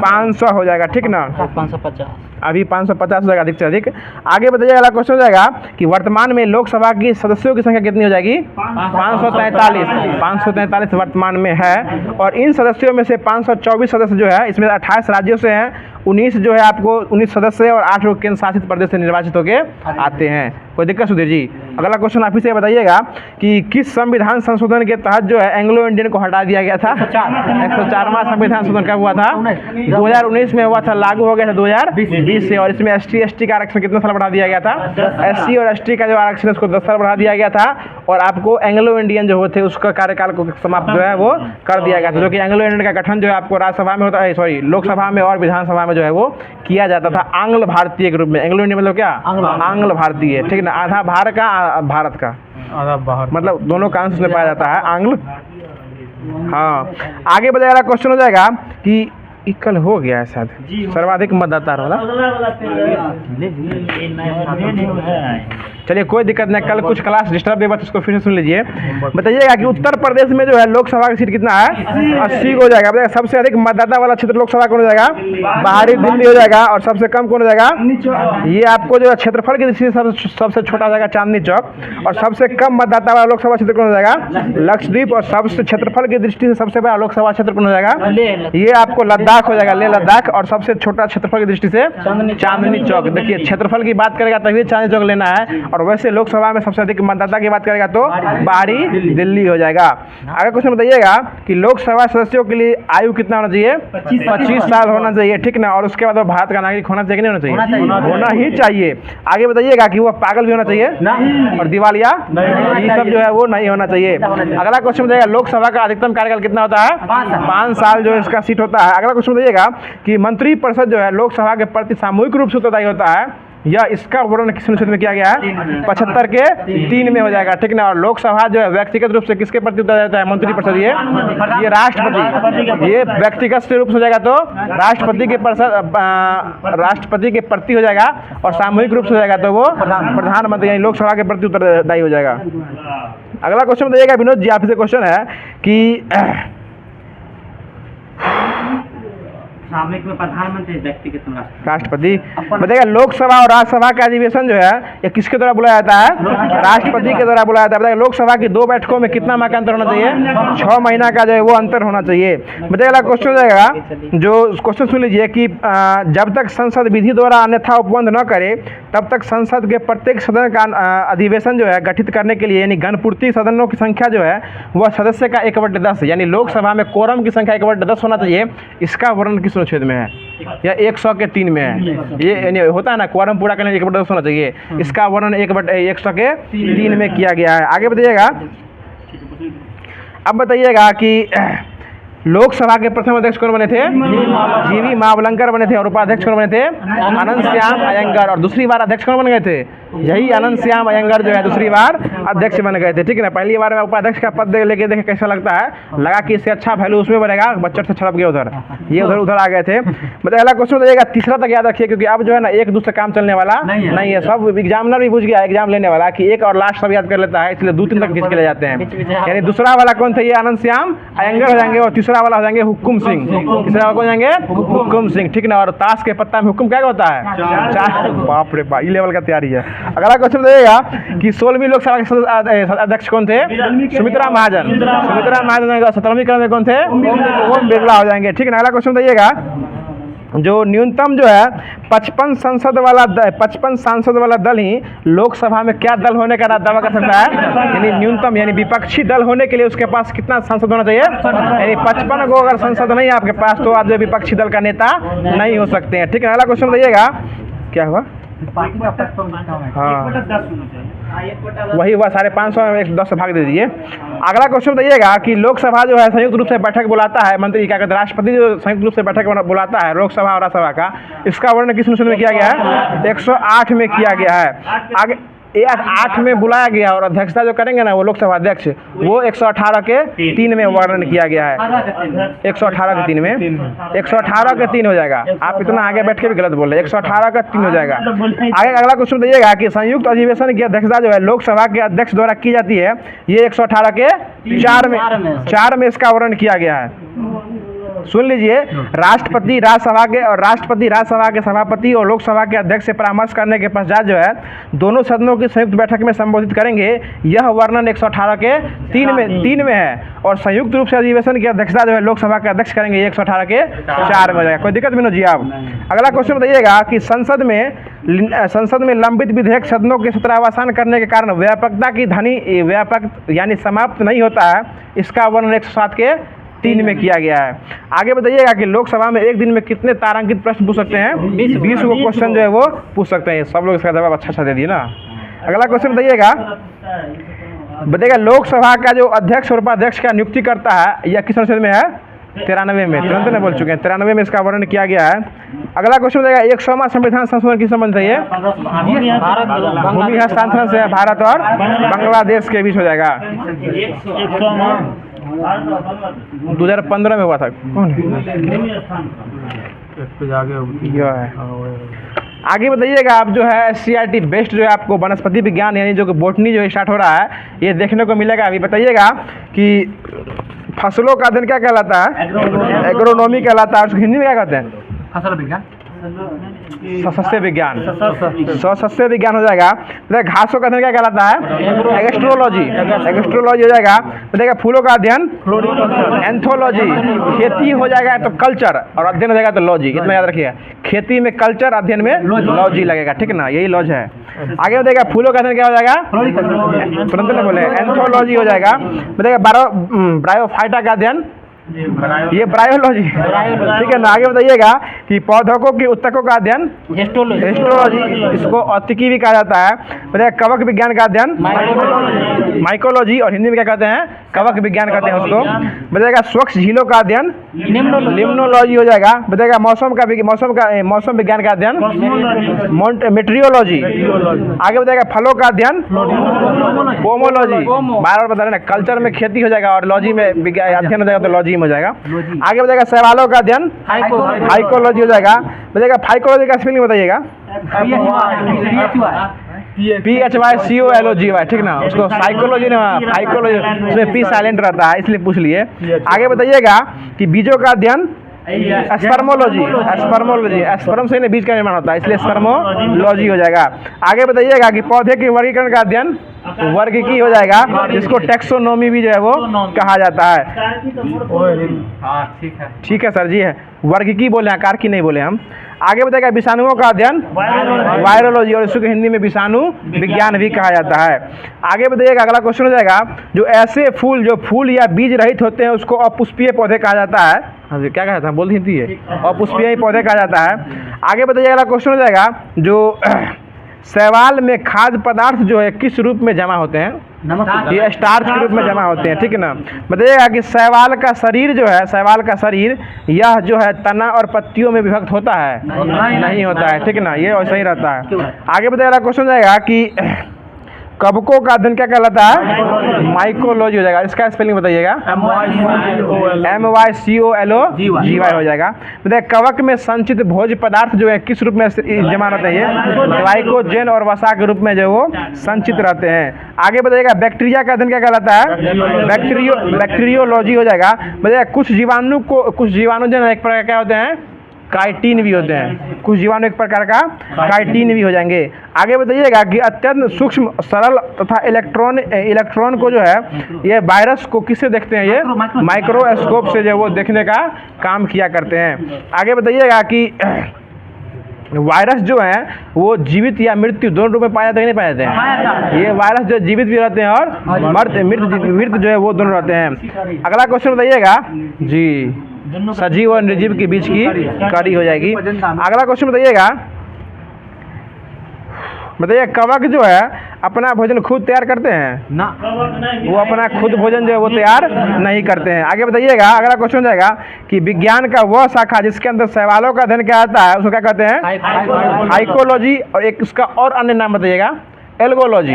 500 हो जाएगा, ठीक ना। 550 अभी 550 हो जाएगा, अधिक से अधिक। आगे बताइएगा, अगला क्वेश्चन हो जाएगा कि वर्तमान में लोकसभा की सदस्यों की संख्या कितनी हो जाएगी, 543 वर्तमान में है। और इन सदस्यों में से 524 सदस्य जो है, इसमें 28 राज्यों से हैं, 19 जो है आपको 19 सदस्य और 8 केंद्र शासित प्रदेश से निर्वाचित होकर आते हैं। कोई दिक्कत सुधीर जी? अगला क्वेश्चन आप ही से बताइएगा कि किस संविधान संशोधन के तहत जो है एंग्लो इंडियन को हटा दिया गया था, 104वां संविधान संशोधन कब हुआ था, 2019 में हुआ था, लागू हो गया था 2020 से। और इसमें ST का आरक्षण कितना साल बढ़ा दिया गया था, SC और ST का जो आरक्षण उसको 10 साल बढ़ा दिया गया था। और आपको एंग्लो इंडियन जो होते उसका कार्यकाल को समाप्त जो है वो कर दिया गया था। जो कि एंग्लो इंडियन का गठन जो है आपको राज्यसभा में होता है, लोकसभा में और विधानसभा में जो है वो किया जाता था आंग्ल भारतीय के रूप में। एंग्लो इंडियन मतलब क्या, आंग्ल भारतीय, ठीक है ना। आधा बाहर का, भारत का, आधा बाहर, मतलब दोनों का अंश में पाया जाता है आंग्ल। हाँ, आगे बताया क्वेश्चन हो जाएगा कि कल हो गया है शायद, सर्वाधिक मतदाता वाला। चलिए कोई दिक्कत नहीं, कल कुछ क्लास डिस्टर्ब हुआ तो उसको फिर से सुन लीजिए। बताइएगा कि उत्तर प्रदेश में जो है लोकसभा की सीट कितना है, 80 को हो जाएगा। बताइए सबसे अधिक मतदाता वाला क्षेत्र लोकसभा कौन हो जाएगा, बाहरी दिल्ली हो जाएगा। और सबसे कम कौन हो जाएगा, ये आपको जो क्षेत्रफल की दृष्टि से सबसे छोटा हो जाएगा चांदनी चौक। और सबसे कम मतदाता वाला लोकसभा क्षेत्र कौन हो जाएगा, लक्षद्वीप। और सबसे क्षेत्रफल की दृष्टि से सबसे बड़ा लोकसभा क्षेत्र कौन हो जाएगा, ये आपको लद्दाख हो जाएगा, लेह लद्दाख। और सबसे छोटा क्षेत्रफल की दृष्टि से चांदनी चौक। देखिए क्षेत्रफल की बात करेगा तभी चांदनी चौक लेना है। और वैसे लोकसभा में सबसे अधिक मतदाता की बात करेगा तो बाहरी दिल्ली हो जाएगा। आगे क्वेश्चन बताइएगा कि लोकसभा सदस्यों के लिए आयु कितना होना चाहिए, 25 साल होना चाहिए, ठीक ना। और उसके बाद वो भारत का नागरिक होना चाहिए कि नहीं होना चाहिए, होना ही चाहिए। आगे बताइएगा कि वो पागल भी होना चाहिए और दिवालिया, ये सब जो है वो नहीं होना चाहिए। अगला क्वेश्चन बताइएगा लोकसभा का अधिकतम कार्यकाल कितना होता है, 5 साल जो इसका सीट होता है। अगला क्वेश्चन बताइएगा कि मंत्रिपरिषद जो है लोकसभा के प्रति सामूहिक रूप से उत्तरदायी होता है, या इसका वर्णन किस अनुच्छेद में किया गया है, 75 के 3 में हो जाएगा, ठीक ना। और लोकसभा जो है व्यक्तिगत रूप से किसके प्रति उत्तरदायी होता है, मंत्रिपरिषद, ये राष्ट्रपति, ये व्यक्तिगत रूप से हो जाएगा तो राष्ट्रपति के प्रति हो जाएगा। और सामूहिक रूप से हो जाएगा तो वो प्रधानमंत्री यानी लोकसभा के प्रति उत्तरदायी हो जाएगा। अगला क्वेश्चन बताइएगा विनोद जी, आपसे क्वेश्चन है कि सामयिक में प्रधानमंत्री व्यक्तिगत राष्ट्रपति। बताइएगा लोकसभा और राज्यसभा का अधिवेशन जो है ये किसके द्वारा बुलाया जाता है? राष्ट्रपति के द्वारा बुलाया जाता है। बताइएगा लोकसभा की 2 बैठकों में कितना माह का अंतर होना चाहिए? 6 महीना का जो है वो अंतर होना चाहिए। बताइएगा क्वेश्चन हो जाएगा, जो क्वेश्चन सुन लीजिए कि जब तक संसद विधि द्वारा अन्यथा उपबंध न करे तब तक संसद के प्रत्येक सदन का अधिवेशन जो है गठित करने के लिए यानी घनपूर्ति सदनों की संख्या जो है वह सदस्य का 1/10 यानी लोकसभा में कोरम की संख्या 1/10 होना चाहिए। इसका वर्णन किस अनुच्छेद में है? या 100 के 3 में है। ये यानी होता है ना कोरम पूरा करने 1/10 होना चाहिए। इसका वर्णन 100 के 3 में किया गया है। आगे बताइएगा, अब बताइएगा कि लोकसभा के प्रथम अध्यक्ष कौन बने थे? जीवी मावलंकर बने थे। और उपाध्यक्ष कौन बने थे? अनंत श्याम अयंगर। और दूसरी बार अध्यक्ष कौन बन गए थे? यही अनंत श्याम अयंगर जो है दूसरी बार अध्यक्ष बन गए थे। ठीक है ना, पहली बार में उपाध्यक्ष का पद लेके देखे कैसा लगता है, लगा कि इससे अच्छा वैल्यू उसमें बनेगा, बच्चों से छड़प गए उधर, ये उधर आ गए थे। मतलब अगला क्वेश्चन बताइएगा, तीसरा तक याद रखिए क्योंकि अब जो है ना एक दूसरे काम चलने वाला नहीं है। सब एग्जामिनर भी बुझ गया एग्जाम लेने वाला कि एक और लास्ट सब याद कर लेता है, इसलिए 2-3 तक खींच के ले जाते हैं। यानी दूसरा वाला कौन था? ये अनंत श्याम अयंगर हो जाएंगे और तीसरा वाला हो जाएंगे हुक्कुम सिंह। तीसरा वाला कौन जाएंगे? हुक्कुम सिंह। ठीक ना, और ताश के पत्ता में हुक्म क्या होता है? 4। बाप रे बाप, ये लेवल का तैयारी है। अगला क्वेश्चन बताइएगा कि 16वीं लोकसभा के अध्यक्ष कौन थे? सुमित्रा महाजन। सुमित्रा महाजन। 17वीं क्रम में कौन थे? ओम बिरला हो जाएंगे। ठीक है ना, अगला क्वेश्चन बताइएगा, जो न्यूनतम जो है 55 सांसद वाला दल ही लोकसभा में क्या दल होने का दावा कर सकता है? यानी न्यूनतम यानी विपक्षी दल होने के लिए उसके पास कितना सांसद होना चाहिए? यानी 55 को अगर सांसद नहीं है आपके पास तो आप जो विपक्षी दल का नेता नहीं हो सकते हैं। ठीक है, अगला क्वेश्चन बताइएगा, क्या हुआ? हाँ वही हुआ 550 में 10 भाग दे दीजिए। अगला क्वेश्चन बताइएगा कि लोकसभा जो है संयुक्त रूप से बैठक बुलाता है, मंत्री क्या कहते हैं? राष्ट्रपति जो संयुक्त रूप से बैठक बुलाता है लोकसभा और राज्यसभा का, इसका वर्णन किस अनुच्छेद में किया गया है? 108 में किया गया है। आगे 8 में बुलाया गया और अध्यक्षता जो करेंगे ना वो लोकसभा अध्यक्ष, वो 118 के 3 में वर्णन किया गया है। 118 के 3 में 118 के 3 हो जाएगा। आप इतना आगे बैठ के भी गलत बोल रहे हैं, 118 का 3 हो जाएगा। आगे अगला क्वेश्चन बताइएगा कि संयुक्त अधिवेशन की अध्यक्षता जो है लोकसभा के अध्यक्ष द्वारा की जाती है, ये 118 के 4 में इसका वर्णन किया गया है। सुन लीजिए, राष्ट्रपति राज्यसभा के सभापति और लोकसभा के अध्यक्ष से परामर्श करने के पश्चात जो है दोनों सदनों की संयुक्त बैठक में संबोधित करेंगे। यह वर्णन 118 के 3 में है। और संयुक्त रूप से अधिवेशन की अध्यक्षता जो है लोकसभा के अध्यक्ष करेंगे, 118 के 4 में हो जाएगा। कोई दिक्कत विनोद जी आप? अगला क्वेश्चन बताइएगा कि संसद में लंबित विधेयक सदनों के सत्रावसान करने के कारण व्यापकता की व्यापक यानी समाप्त नहीं होता है, इसका वर्णन 107 के 3 में किया गया है। आगे बताइएगा कि लोकसभा में एक दिन में कितने तारांकित प्रश्न पूछ सकते हैं? 20 को क्वेश्चन जो है वो पूछ सकते हैं। सब लोग इसका जवाब अच्छा दे दिए ना। अगला क्वेश्चन बताइएगा लोकसभा का जो अध्यक्ष और उपाध्यक्ष का नियुक्ति करता है यह किस अनुच्छेद में है? 93 में। तुरंत ने बोल चुके हैं, 93 में इसका वर्णन किया गया है। अगला क्वेश्चन बताइएगा 100वां संविधान संशोधन किस संबंध है? भूमि हस्तांतरण से भारत और बांग्लादेश के बीच हो जाएगा। 2015 में हुआ था। कौन है? आगे बताइएगा आप जो है CRT बेस्ट जो है आपको वनस्पति विज्ञान यानी जो कि बोटनी जो स्टार्ट हो रहा है ये देखने को मिलेगा। अभी बताइएगा कि फसलों का अध्ययन क्या कहलाता है? एग्रोनॉमी कहलाता है। उसको हिंदी में क्या कहते हैं? फसल विज्ञान, सस्य विज्ञान, सस्य विज्ञान हो जाएगा। घासों का अध्ययन क्या कहलाता है? एग्रोलॉजी हो जाएगा। बताइएगा फूलों का अध्ययन एंथोलॉजी। खेती हो जाएगा तो कल्चर और अध्ययन हो जाएगा तो लॉजी। इतना याद रखिएगा, खेती में कल्चर, अध्ययन में लॉजी लगेगा। ठीक है ना, यही लॉज है। आगे बताइएगा फूलों का अध्ययन क्या हो जाएगा? तुरंत नहीं बोले, एंथोलॉजी हो जाएगा। बताइएगा ब्रायोफाइटा का अध्ययन, ये ब्रायोलॉजी। ठीक है ना। आगे बताइएगा कि पौधों की उत्तकों का अध्ययन हिस्टोलॉजी, इसको औत्तिकी भी कहा जाता है। बताइएगा कवक विज्ञान का अध्ययन माइकोलॉजी और हिंदी में क्या कहते हैं? कवक विज्ञान कहते हैं उसको। बताइएगा स्वच्छ झीलों का अध्ययन लिम्नोलॉजी हो जाएगा। बताइएगा मौसम विज्ञान का अध्ययन मेट्रियोलॉजी। आगे बताइएगा फलों का अध्ययन पोमोलॉजी। बार बता रहे ना, कल्चर में खेती हो जाएगा और लॉजी में अध्ययन हो जाएगा तो लॉजी हो जाएगा। आगे बताइएगा सवालों का अध्ययन हाइकोलॉजी हो जाएगा। बताइएगा फाइकोलॉजी का स्पेलिंग बताइएगा PHYCOLOGY। ठीक ना, उसको साइकोलॉजी ना फाइकोलॉजी, उसमें P साइलेंट रहता है इसलिए पूछ लिए। आगे बताइएगा कि बीजों का अध्ययन स्पर्मोलॉजी, स्पर्मोलॉजी, स्पर्म से बीज का निर्माण होता है, इसलिए स्पर्मोलॉजी हो जाएगा। आगे बताइएगा कि पौधे के वर्गीकरण का अध्ययन वर्गीकी हो जाएगा, जिसको टेक्सोनोमी भी जो है वो कहा जाता है। ठीक है सर जी, है वर्गीकी बोले, आकार की नहीं बोले हम। आगे बताएगा विषाणुओं का अध्ययन वायरोलॉजी, और इसको हिंदी में विषाणु विज्ञान भी कहा जाता है। आगे बताइएगा, अगला क्वेश्चन हो जाएगा, जो ऐसे फूल जो फूल या बीज रहित होते हैं उसको अपुष्पीय पौधे कहा जाता है। हाँ जी, क्या कहा था, बोल हिंदी है, अपुष्पीय पौधे कहा जाता है। आगे बताइएगा, अगला क्वेश्चन हो जाएगा, जो शैवाल में खाद्य पदार्थ जो है किस रूप में जमा होते हैं? ये स्टार्च के रूप में जमा होते हैं, ठीक है ना। बताइएगा कि शैवाल का शरीर जो है, शैवाल का शरीर यह जो है तना और पत्तियों में विभक्त होता है? नहीं होता है, ठीक है ना, ये वैसा ही रहता है। आगे बताइएगा, क्वेश्चन जाएगा कि कवकों का अध्ययन क्या कहलाता है? माइकोलॉजी हो जाएगा। इसका स्पेलिंग बताइएगा। MYCOLOGY हो जाएगा। बताइए कवक में संचित भोज्य पदार्थ जो है किस रूप में जमा रहते हैं? ग्लाइकोजन और वसा के रूप में जो वो संचित रहते हैं। आगे बताइएगा बैक्टीरिया का अध्ययन क्या कहलाता है? बैक्टीरियोलॉजी हो जाएगा। बताइए कुछ जीवाणु जो एक प्रकार क्या होते हैं? काइटिन भी होते हैं। कुछ जीवाणु एक प्रकार का काइटिन भी हो जाएंगे। आगे बताइएगा कि अत्यंत सूक्ष्म सरल तथा इलेक्ट्रॉन को जो है ये वायरस को किससे देखते हैं? ये माइक्रोस्कोप से जो वो देखने का काम किया करते हैं। आगे बताइएगा कि वायरस जो है वो जीवित या मृत्यु दोनों रूप में पाया जाता है कि नहीं पाया जाते हैं? ये वायरस जो जीवित भी रहते हैं और मृत जो है वो दोनों रहते हैं। अगला क्वेश्चन बताइएगा जी, सजीव और निर्जीव के बीच की कड़ी हो जाएगी। अगला क्वेश्चन बताइए कवक जो है अपना भोजन खुद तैयार करते हैं ना? वो अपना खुद भोजन जो है वो तैयार नहीं करते हैं। आगे बताइएगा, अगला क्वेश्चन जाएगा कि विज्ञान का वह शाखा जिसके अंदर शैवालों का अध्ययन क्या आता है उसको क्या कहते हैं? हाइकोलॉजी। और एक उसका और अन्य नाम बताइएगा। एल्गोलॉजी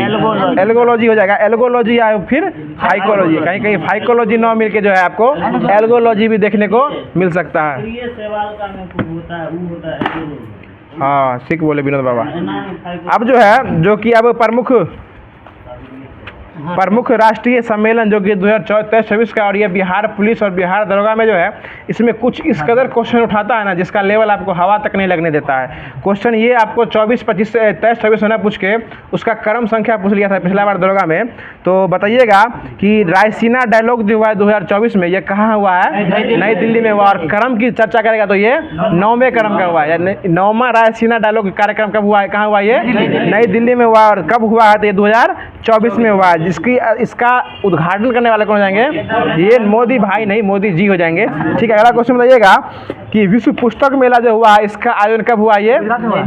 हो जाएगा। एल्गोलॉजी या फिर हाइकोलॉजी, कहीं कहीं हाइकोलॉजी ना मिल के जो है आपको एल्गोलॉजी भी देखने को मिल सकता है। हाँ, ठीक बोले विनोद बाबा। अब जो है जो कि अब प्रमुख राष्ट्रीय सम्मेलन जो कि 2023-24 का, और ये बिहार पुलिस और बिहार दरोगा में जो है इसमें कुछ इस कदर क्वेश्चन उठाता है ना जिसका लेवल आपको हवा तक नहीं लगने देता है। क्वेश्चन ये आपको 24-25 से 23-24 होना पूछ के उसका क्रम संख्या पूछ लिया था पिछला बार दरोगा में। तो बताइएगा कि रायसीना डायलॉग जो हुआ है 2024 में, ये कहाँ हुआ है? नई दिल्ली में हुआ। और क्रम की चर्चा करेगा तो ये 9वें क्रम का हुआ है। 9वां रायसीना डायलॉग कार्यक्रम कब हुआ है, कहाँ हुआ? ये नई दिल्ली में हुआ। और कब हुआ है? तो ये 2024 में हुआ है। इसका उद्घाटन करने वाले कौन हो जाएंगे? ये मोदी भाई नहीं, मोदी जी हो जाएंगे। ठीक है, अगला क्वेश्चन बताइएगा कि विश्व पुस्तक मेला जो हुआ है इसका आयोजन कब हुआ? ये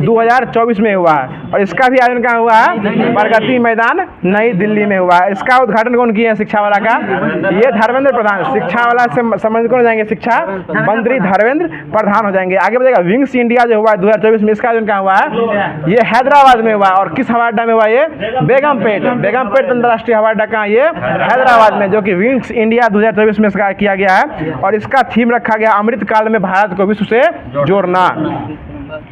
2024 में हुआ है। और इसका भी आयोजन कहाँ हुआ है? प्रगति मैदान नई दिल्ली में हुआ है। इसका उद्घाटन कौन किया है शिक्षा वाला का? ये धर्मेंद्र प्रधान। शिक्षा वाला से संबंधित कौन हो जाएंगे? शिक्षा मंत्री धर्मेंद्र प्रधान हो जाएंगे। आगे बताइएगा विंग्स इंडिया जो हुआ है 2024 में, इसका आयोजन कहाँ हुआ है? ये हैदराबाद में हुआ। और किस हवाई अड्डा में हुआ? ये बेगमपेट अंतर्राष्ट्रीय हवाई अड्डा कहाँ? ये हैदराबाद में, जो कि विंग्स इंडिया 2024 में किया गया है। और इसका थीम रखा गया अमृत काल में भारत को विश्व से जोड़ना।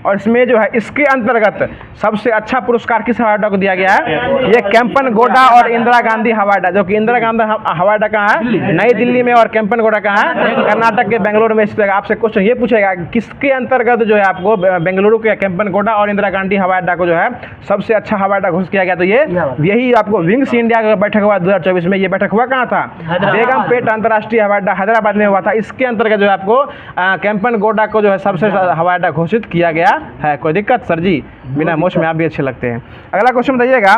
और इसमें जो है इसके अंतर्गत सबसे अच्छा पुरस्कार किस हवाई अड्डा को दिया गया है? ये केम्पनगोडा और इंदिरा गांधी हवाई अड्डा, जो कि इंदिरा गांधी हवाई अड्डा कहाँ है? नई दिल्ली में। और केम्पनगोडा कहाँ है? कर्नाटक के बेंगलुरु में स्थित है। आपसे क्वेश्चन ये पूछेगा किसके अंतर्गत जो है आपको बेंगलुरु के केम्पनगोडा और इंदिरा गांधी हवाई अड्डा को जो है सबसे अच्छा हवाई अड्डा घोषित किया गया? तो ये यही आपको विंग्स इंडिया का बैठक हुआ 2024 में। ये बैठक हुआ कहाँ था? बेगमपेट अंतर्राष्ट्रीय हवाई अड्डा हैदराबाद में हुआ था। इसके अंतर्गत जो है आपको केम्पनगोडा को जो है सबसे हवाई अड्डा घोषित किया गया है। कोई दिक्कत सर जी? बिना मोश में आप भी अच्छे लगते हैं। अगला क्वेश्चन बताइएगा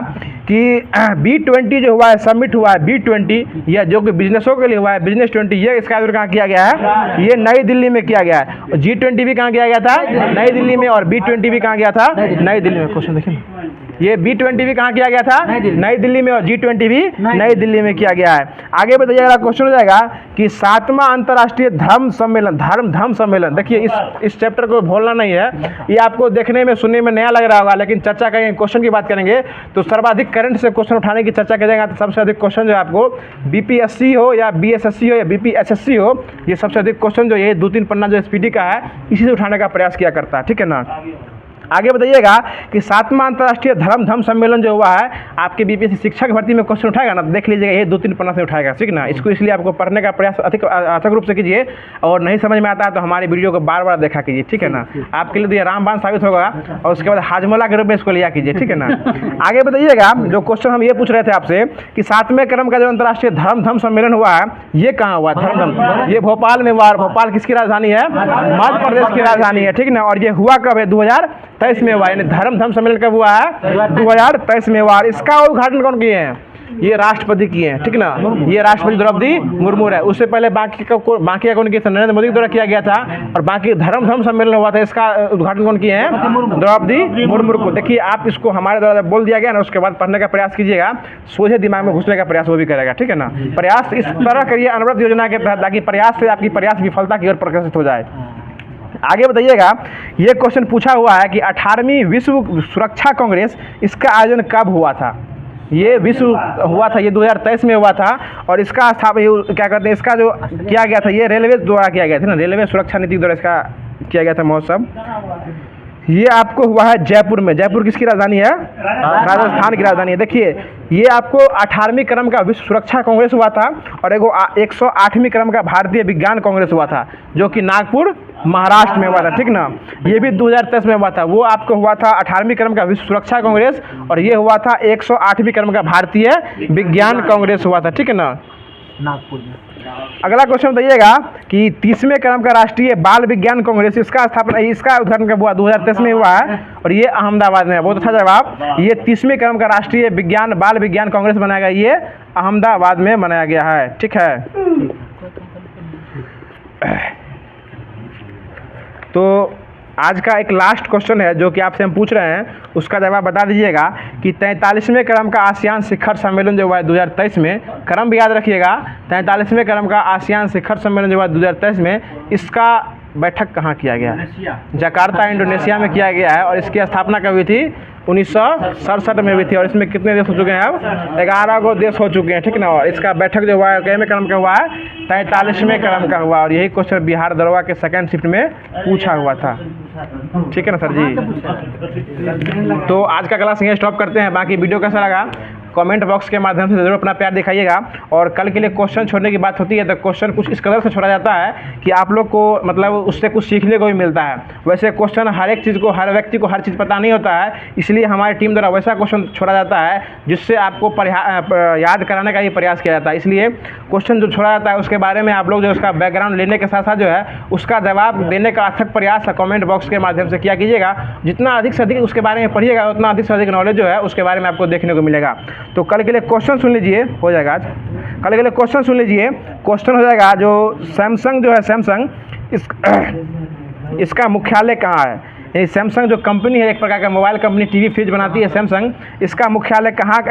कि B20 जो हुआ है, समिट हुआ है B20, यह जो कि बिजनेसों के लिए हुआ है, बिजनेस 20, ये इसका आयोजन कहाँ किया गया है? ये नई दिल्ली में किया गया है। और G20 भी कहाँ किया गया था? नई दिल्ली में। और B20 भी कहाँ गया था? नई दिल्ली में। क्वेश्चन देखिए, ये B20 भी कहाँ किया गया था? नई दिल्ली में। और G20 भी नई दिल्ली में किया गया है। आगे बताइएगा, क्वेश्चन हो जाएगा कि 7वां अंतर्राष्ट्रीय धर्म सम्मेलन। देखिए इस चैप्टर को भूलना नहीं है, ये आपको देखने में सुनने में नया लग रहा होगा, लेकिन चर्चा करेंगे, क्वेश्चन की बात करेंगे तो सर्वाधिक करंट से क्वेश्चन उठाने की चर्चा करेंगे। तो सबसे अधिक क्वेश्चन जो आपको BPSC हो या BSSC हो या BPSSC हो, ये सबसे अधिक क्वेश्चन जो ये 2-3 पन्ना जो SPD का है इसी से उठाने का प्रयास किया करता है। ठीक है ना। आगे बताइएगा कि 7वां अंतर्राष्ट्रीय धर्म सम्मेलन जो हुआ है आपके बीपीएससी शिक्षक भर्ती में क्वेश्चन उठाएगा ना, देख लीजिएगा ये 2-3 पन्ना से उठाएगा, ठीक ना। इसको इसलिए आपको पढ़ने का प्रयास अथक रूप से कीजिए, और नहीं समझ में आता है तो हमारी वीडियो को बार बार देखा कीजिए, ठीक है ना। आपके लिए तो ये रामबाण साबित होगा, और उसके बाद हाजमोला के रूप में इसको लिया कीजिए, ठीक है ना। आगे बताइएगा, जो क्वेश्चन हम ये पूछ रहे थे आपसे कि 7वें क्रम का जो अंतर्राष्ट्रीय धर्म सम्मेलन हुआ है ये कहाँ हुआ? धर्म ये भोपाल में हुआ। भोपाल किसकी राजधानी है? मध्य प्रदेश की राजधानी है, ठीक ना। और ये हुआ कब है? 2023 में हुआ। यानी धर्म सम्मेलन कब हुआ है? 2023 में हुआ। इसका उद्घाटन कौन किए हैं? ये राष्ट्रपति किए हैं, ठीक ना। ये राष्ट्रपति द्रौपदी मुर्मू है। उससे पहले बाकी का कौन किया था? नरेंद्र मोदी के द्वारा किया गया था। और बाकी धर्म सम्मेलन हुआ था, इसका उद्घाटन कौन किए हैं? द्रौपदी मुर्मू को। देखिए आप इसको हमारे द्वारा बोल दिया गया ना, उसके बाद पढ़ने का प्रयास कीजिएगा, सोझे दिमाग में घुसने का प्रयास वो भी करेगा, ठीक है ना। प्रयास इस तरह करिए अनवरत योजना के तहत, ताकि प्रयास से आपकी प्रयास विफलता की ओर प्रकाशित हो जाए। आगे बताइएगा, ये क्वेश्चन पूछा हुआ है कि 18वीं विश्व सुरक्षा कांग्रेस, इसका आयोजन कब हुआ था? ये विश्व हुआ था, ये 2023 में हुआ था। और इसका क्या कहते हैं, इसका जो किया गया था ये रेलवे द्वारा किया गया था ना, रेलवे सुरक्षा नीति द्वारा इसका किया गया था महोत्सव। ये आपको हुआ है जयपुर में। जयपुर किसकी राजधानी है? राजस्थान की राजधानी है। देखिए ये आपको 18वीं क्रम का विश्व सुरक्षा कांग्रेस हुआ था, और 108वीं क्रम का भारतीय विज्ञान कांग्रेस हुआ था, जो कि नागपुर महाराष्ट्र में हुआ था, ठीक ना। ये भी 2023 में हुआ था। वो आपको हुआ था 18वीं क्रम का विश्व सुरक्षा कांग्रेस, और ये हुआ था 108वीं क्रम का भारतीय विज्ञान कांग्रेस हुआ था, ठीक है ना, नागपुर में। अगला क्वेश्चन बताइएगा कि 30वें क्रम का राष्ट्रीय बाल विज्ञान कांग्रेस, इसका उद्घाटन कब हुआ? 2023 में हुआ है, और ये अहमदाबाद में है। बहुत अच्छा जवाब। ये 30वें क्रम का राष्ट्रीय बाल विज्ञान कांग्रेस बनाया गया, ये अहमदाबाद में बनाया गया है, ठीक है। तो आज का एक लास्ट क्वेश्चन है जो कि आपसे हम पूछ रहे हैं, उसका जवाब बता दीजिएगा कि 43वें क्रम का आसियान शिखर सम्मेलन जो हुआ है 2023 में, क्रम भी याद रखिएगा, 43वें क्रम का आसियान शिखर सम्मेलन जो हुआ 2023 में, इसका बैठक कहाँ किया गया? जकार्ता इंडोनेशिया में किया गया है। और इसकी स्थापना कब हुई थी? 1967 में हुई थी। और इसमें कितने देश हो चुके हैं? अब 11 को देश हो चुके हैं, ठीक ना। और इसका बैठक जो हुआ है कितने क्रम का हुआ है? 43वें क्रम का हुआ। और यही क्वेश्चन बिहार दरोगा के सेकंड शिफ्ट में पूछा हुआ था, ठीक है ना सर जी। तो आज का क्लास यहीं स्टॉप करते हैं। बाकी वीडियो कैसा लगा कमेंट बॉक्स के माध्यम से ज़रूर अपना प्यार दिखाइएगा। और कल के लिए क्वेश्चन छोड़ने की बात होती है तो क्वेश्चन कुछ इस कदर से छोड़ा जाता है कि आप लोग को मतलब उससे कुछ सीखने को भी मिलता है। वैसे क्वेश्चन हर एक चीज़ को, हर व्यक्ति को हर चीज़ पता नहीं होता है, इसलिए हमारी टीम द्वारा वैसा क्वेश्चन छोड़ा जाता है जिससे आपको याद कराने का ही प्रयास किया जाता है। इसलिए क्वेश्चन जो छोड़ा जाता है उसके बारे में आप लोग जो उसका बैकग्राउंड लेने के साथ साथ जो है उसका जवाब देने का अथक प्रयास कमेंट बॉक्स के माध्यम से किया कीजिएगा। जितना अधिक से अधिक उसके बारे में पढ़िएगा उतना अधिक से अधिक नॉलेज जो है उसके बारे में आपको देखने को मिलेगा। तो कल के लिए क्वेश्चन सुन लीजिए, हो जाएगा आज। कल के लिए क्वेश्चन सुन लीजिए। क्वेश्चन हो जाएगा जो सैमसंग जो है, सैमसंग इसका मुख्यालय कहाँ है? ये सैमसंग जो कंपनी है, एक प्रकार का मोबाइल कंपनी, टीवी फ्रिज बनाती है सैमसंग, इसका मुख्यालय कहाँ,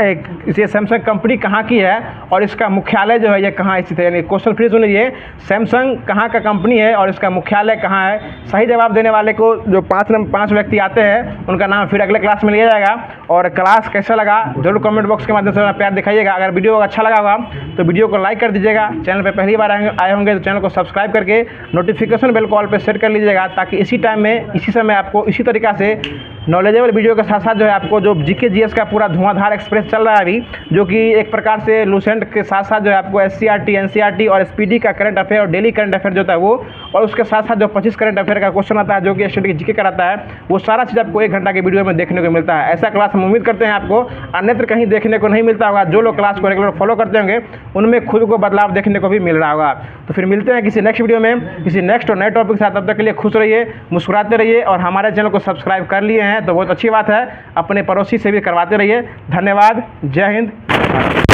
ये सैमसंग कंपनी कहाँ की है और इसका मुख्यालय जो है ये कहाँ स्थित है? यानी क्वेश्चन फिर सुन लीजिए, सैमसंग कहाँ का कंपनी है और इसका मुख्यालय कहाँ है? सही जवाब देने वाले को जो 5 व्यक्ति आते हैं उनका नाम फिर अगले क्लास में लिया जाएगा। और क्लास कैसा लगा जरूर कमेंट बॉक्स के माध्यम से प्यार दिखाइएगा। अगर वीडियो अच्छा लगा होगा तो वीडियो को लाइक कर दीजिएगा। चैनल पर पहली बार आए होंगे तो चैनल को सब्सक्राइब करके नोटिफिकेशन बेल कॉल पर सेट कर लीजिएगा, ताकि इसी टाइम में इसी समय आपको इसी तरीक़ा से नॉलेजेबल वीडियो के साथ साथ जो है आपको जो जीके जीएस का पूरा धुआंधार एक्सप्रेस चल रहा है अभी, जो कि एक प्रकार से लूसेंट के साथ साथ जो है आपको एससीईआरटी, एनसीईआरटी और एसपीडी का करंट अफेयर और डेली करंट अफेयर जो होता है वो, और उसके साथ साथ जो 25 करंट अफेयर का क्वेश्चन आता है जो कि स्टडी जीके कराता है, वो सारा चीज़ आपको 1 घंटा के वीडियो में देखने को मिलता है। ऐसा क्लास हम उम्मीद करते हैं आपको अन्यत्र कहीं देखने को नहीं मिलता होगा। जो लोग क्लास को रेगुलर फॉलो करते होंगे उनमें खुद को बदलाव देखने को भी मिल रहा होगा। तो फिर मिलते हैं किसी नेक्स्ट वीडियो में किसी नेक्स्ट और नए टॉपिक के साथ। तब तक के लिए खुश रहिए, मुस्कुराते रहिए, और हमारे चैनल को सब्सक्राइब कर लिए हैं तो बहुत अच्छी बात है, अपने पड़ोसी से भी करवाते रहिए। धन्यवाद, जय हिंद।